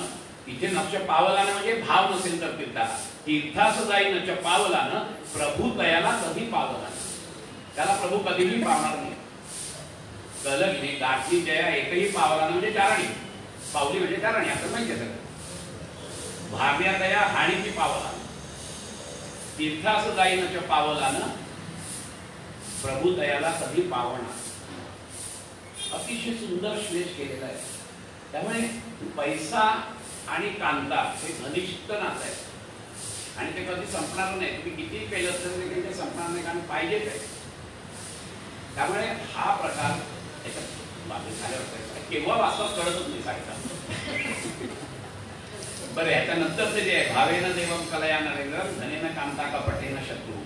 [SPEAKER 3] इथे नच पावलानं म्हणजे भाव नसेल तर तीर्थाला. तीर्थास जाई नच पावलानं प्रभू तयाला कधी पावलानं. त्याला प्रभू कधीही पावणार नाही. कळलं की नाही? गाठी जया एकही पावलानं म्हणजे चारणी. पावली म्हणजे चारणी, असं माहिती आहे सगळं. भार्या तया हाणीची पावलानं, तीर्थास जाईनच्या पावलानं प्रभू दयाला कधी पावणार. अतिशय सुंदर श्लेष केलेला आहे. त्यामुळे पैसा आणि कांता हे घनिष्ठ नातं आहे आणि ते कधी संपणार नाही. तुम्ही किती केलं तरी ते संपणार नाही, कारण पाहिजेच आहे. त्यामुळे हा प्रकार केव्हा वाचतात कळतच नाही सांगता. बरं, याच्यानंतरचे जे आहे भावेन देवम कलया नरेंद्र धनेन कांता कपटेन शत्रू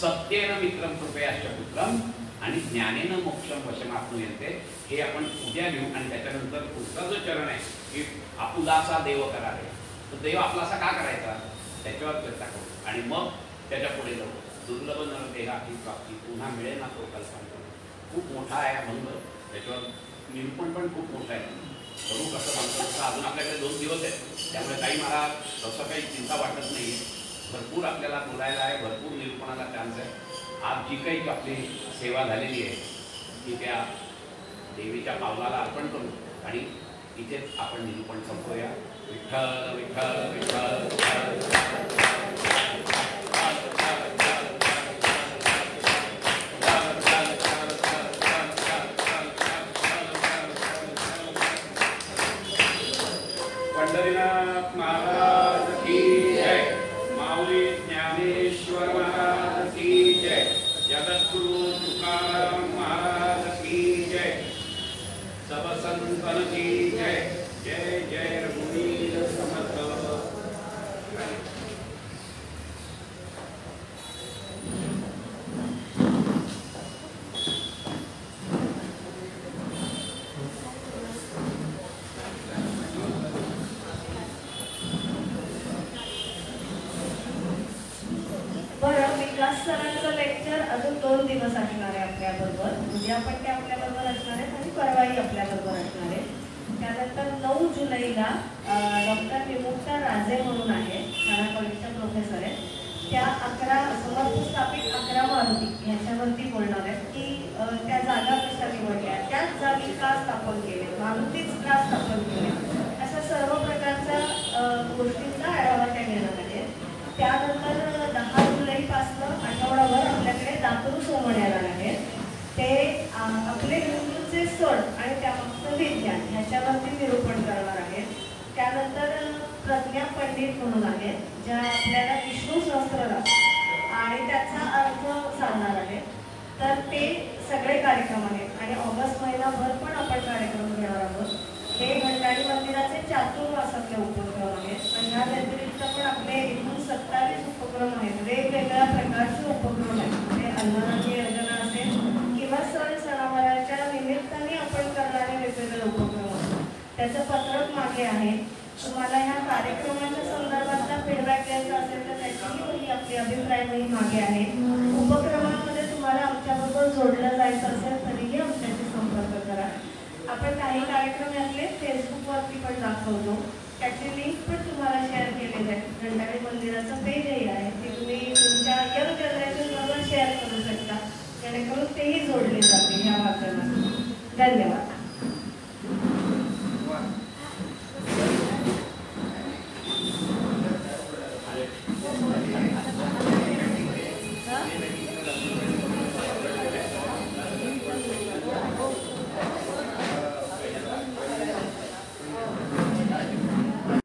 [SPEAKER 3] सत्येन मित्रम कृपयाश्च पुत्रम आणि ज्ञानेन मोक्षम वशमाप्नुयन्ते. हे आपण उद्या घेऊ. आणि त्याच्यानंतर पुढचा जो चरण आहे की आपुलासा देव करावे, तर देव आपलासा का करायचा त्याच्यावर चर्चा करू आणि मग त्याच्या पुढे जाऊ. दुर्लभ नरदेहाची प्राप्ती पुन्हा मिळेल ना तो कल्पना खूप मोठा आहे अभंग. त्याच्यावर निरूपण पण खूप मोठं आहे. करू कसं म्हणतो तसं अजून आपल्याकडे 2 दिवस आहेत. त्यामुळे काही मला तसं काही चिंता वाटत नाही. भरपूर आपल्याला बोलायला आहे, भरपूर निरूपणाला चान्स आहे. आज जी काही आपली सेवा झालेली आहे ती त्या देवीच्या पावलाला अर्पण करू आणि इथेच आपण निरूपण संपवूया. विठ्ठल विठ्ठल विठ्ठल. पंढरीनाथ महाराज की जय, माऊली ज्ञानेश्वर महाराज की जय, जगद्गुरु तुकाराम महाराज की जय, सब संतन की जय। जय जय रघुवीर समर्थ।
[SPEAKER 2] बरं, विकास सरांचं लेक्चर अजून 2 दिवस असणार आहे आपल्याबरोबर. उद्या पण ते आपल्याबरोबर असणार आहेत आणि परवाही आपल्याबरोबर असणार आहे. त्यानंतर 9 जुलैला डॉक्टर विमुक्ता राजे म्हणून आहे, ठाणा कॉलेजच्या प्रोफेसर आहेत. त्या 11 समर्थ स्थापित 11 मारुती ह्याच्यावरती बोलणार आहेत की त्या जागा कशा निवडल्या, त्याच जागी का स्थापन केले, मारुतीच का स्थापन केले, अशा सर्व प्रकारच्या गोष्टींचा आढावा त्या घेणार आहेत. त्यानंतर 10 जुलैपासून आठवडाभर आपल्याकडे दातरू सोमण येणार आहे. ते आपले हिंदूचे सण आणि त्यामागचं विज्ञान ह्याच्यावरती निरूपण करणार आहेत. त्यानंतर प्रज्ञा पंडित म्हणून आहेत, ज्या आपल्याला विष्णू सहस्त्रनाम आणि त्याचा अर्थ सांगणार आहेत. तर ते सगळे कार्यक्रम आहेत आणि ऑगस्ट महिनाभर पण आपण कार्यक्रम घेणार आहोत. हे भंडारी मंदिराचे चातुर्मासातले उपक्रम आहेत आणि ह्या व्यतिरिक्त पण आपले एकूण 27 उपक्रम आहेत. वेगवेगळ्या प्रकारचे उपक्रम आहेत, म्हणजे अन्नदानी योजना असेल किंवा सण सणावाराच्या निमित्ताने आपण करणारे वेगवेगळे उपक्रम असतात. त्याचं पत्रक मागे आहे. तुम्हाला ह्या कार्यक्रमाच्या संदर्भातला फीडबॅक द्यायचा असेल तर त्याची आपली अभिप्रायही मागे आहे. उपक्रमांमध्ये तुम्हाला आमच्याबरोबर जोडलं जायचं असेल तरीही आमच्याशी संपर्क करा. आपण काही कार्यक्रम यातले फेसबुकवरती पण दाखवतो, त्याची लिंक पण तुम्हाला शेअर केलेली आहे. भंडारी मंदिराचं पेजही आहे, ते तुम्ही तुमच्या यंग जनरेशन बरोबर शेअर करू शकता, जेणेकरून तेही जोडले जातील या माध्यमातून. धन्यवाद.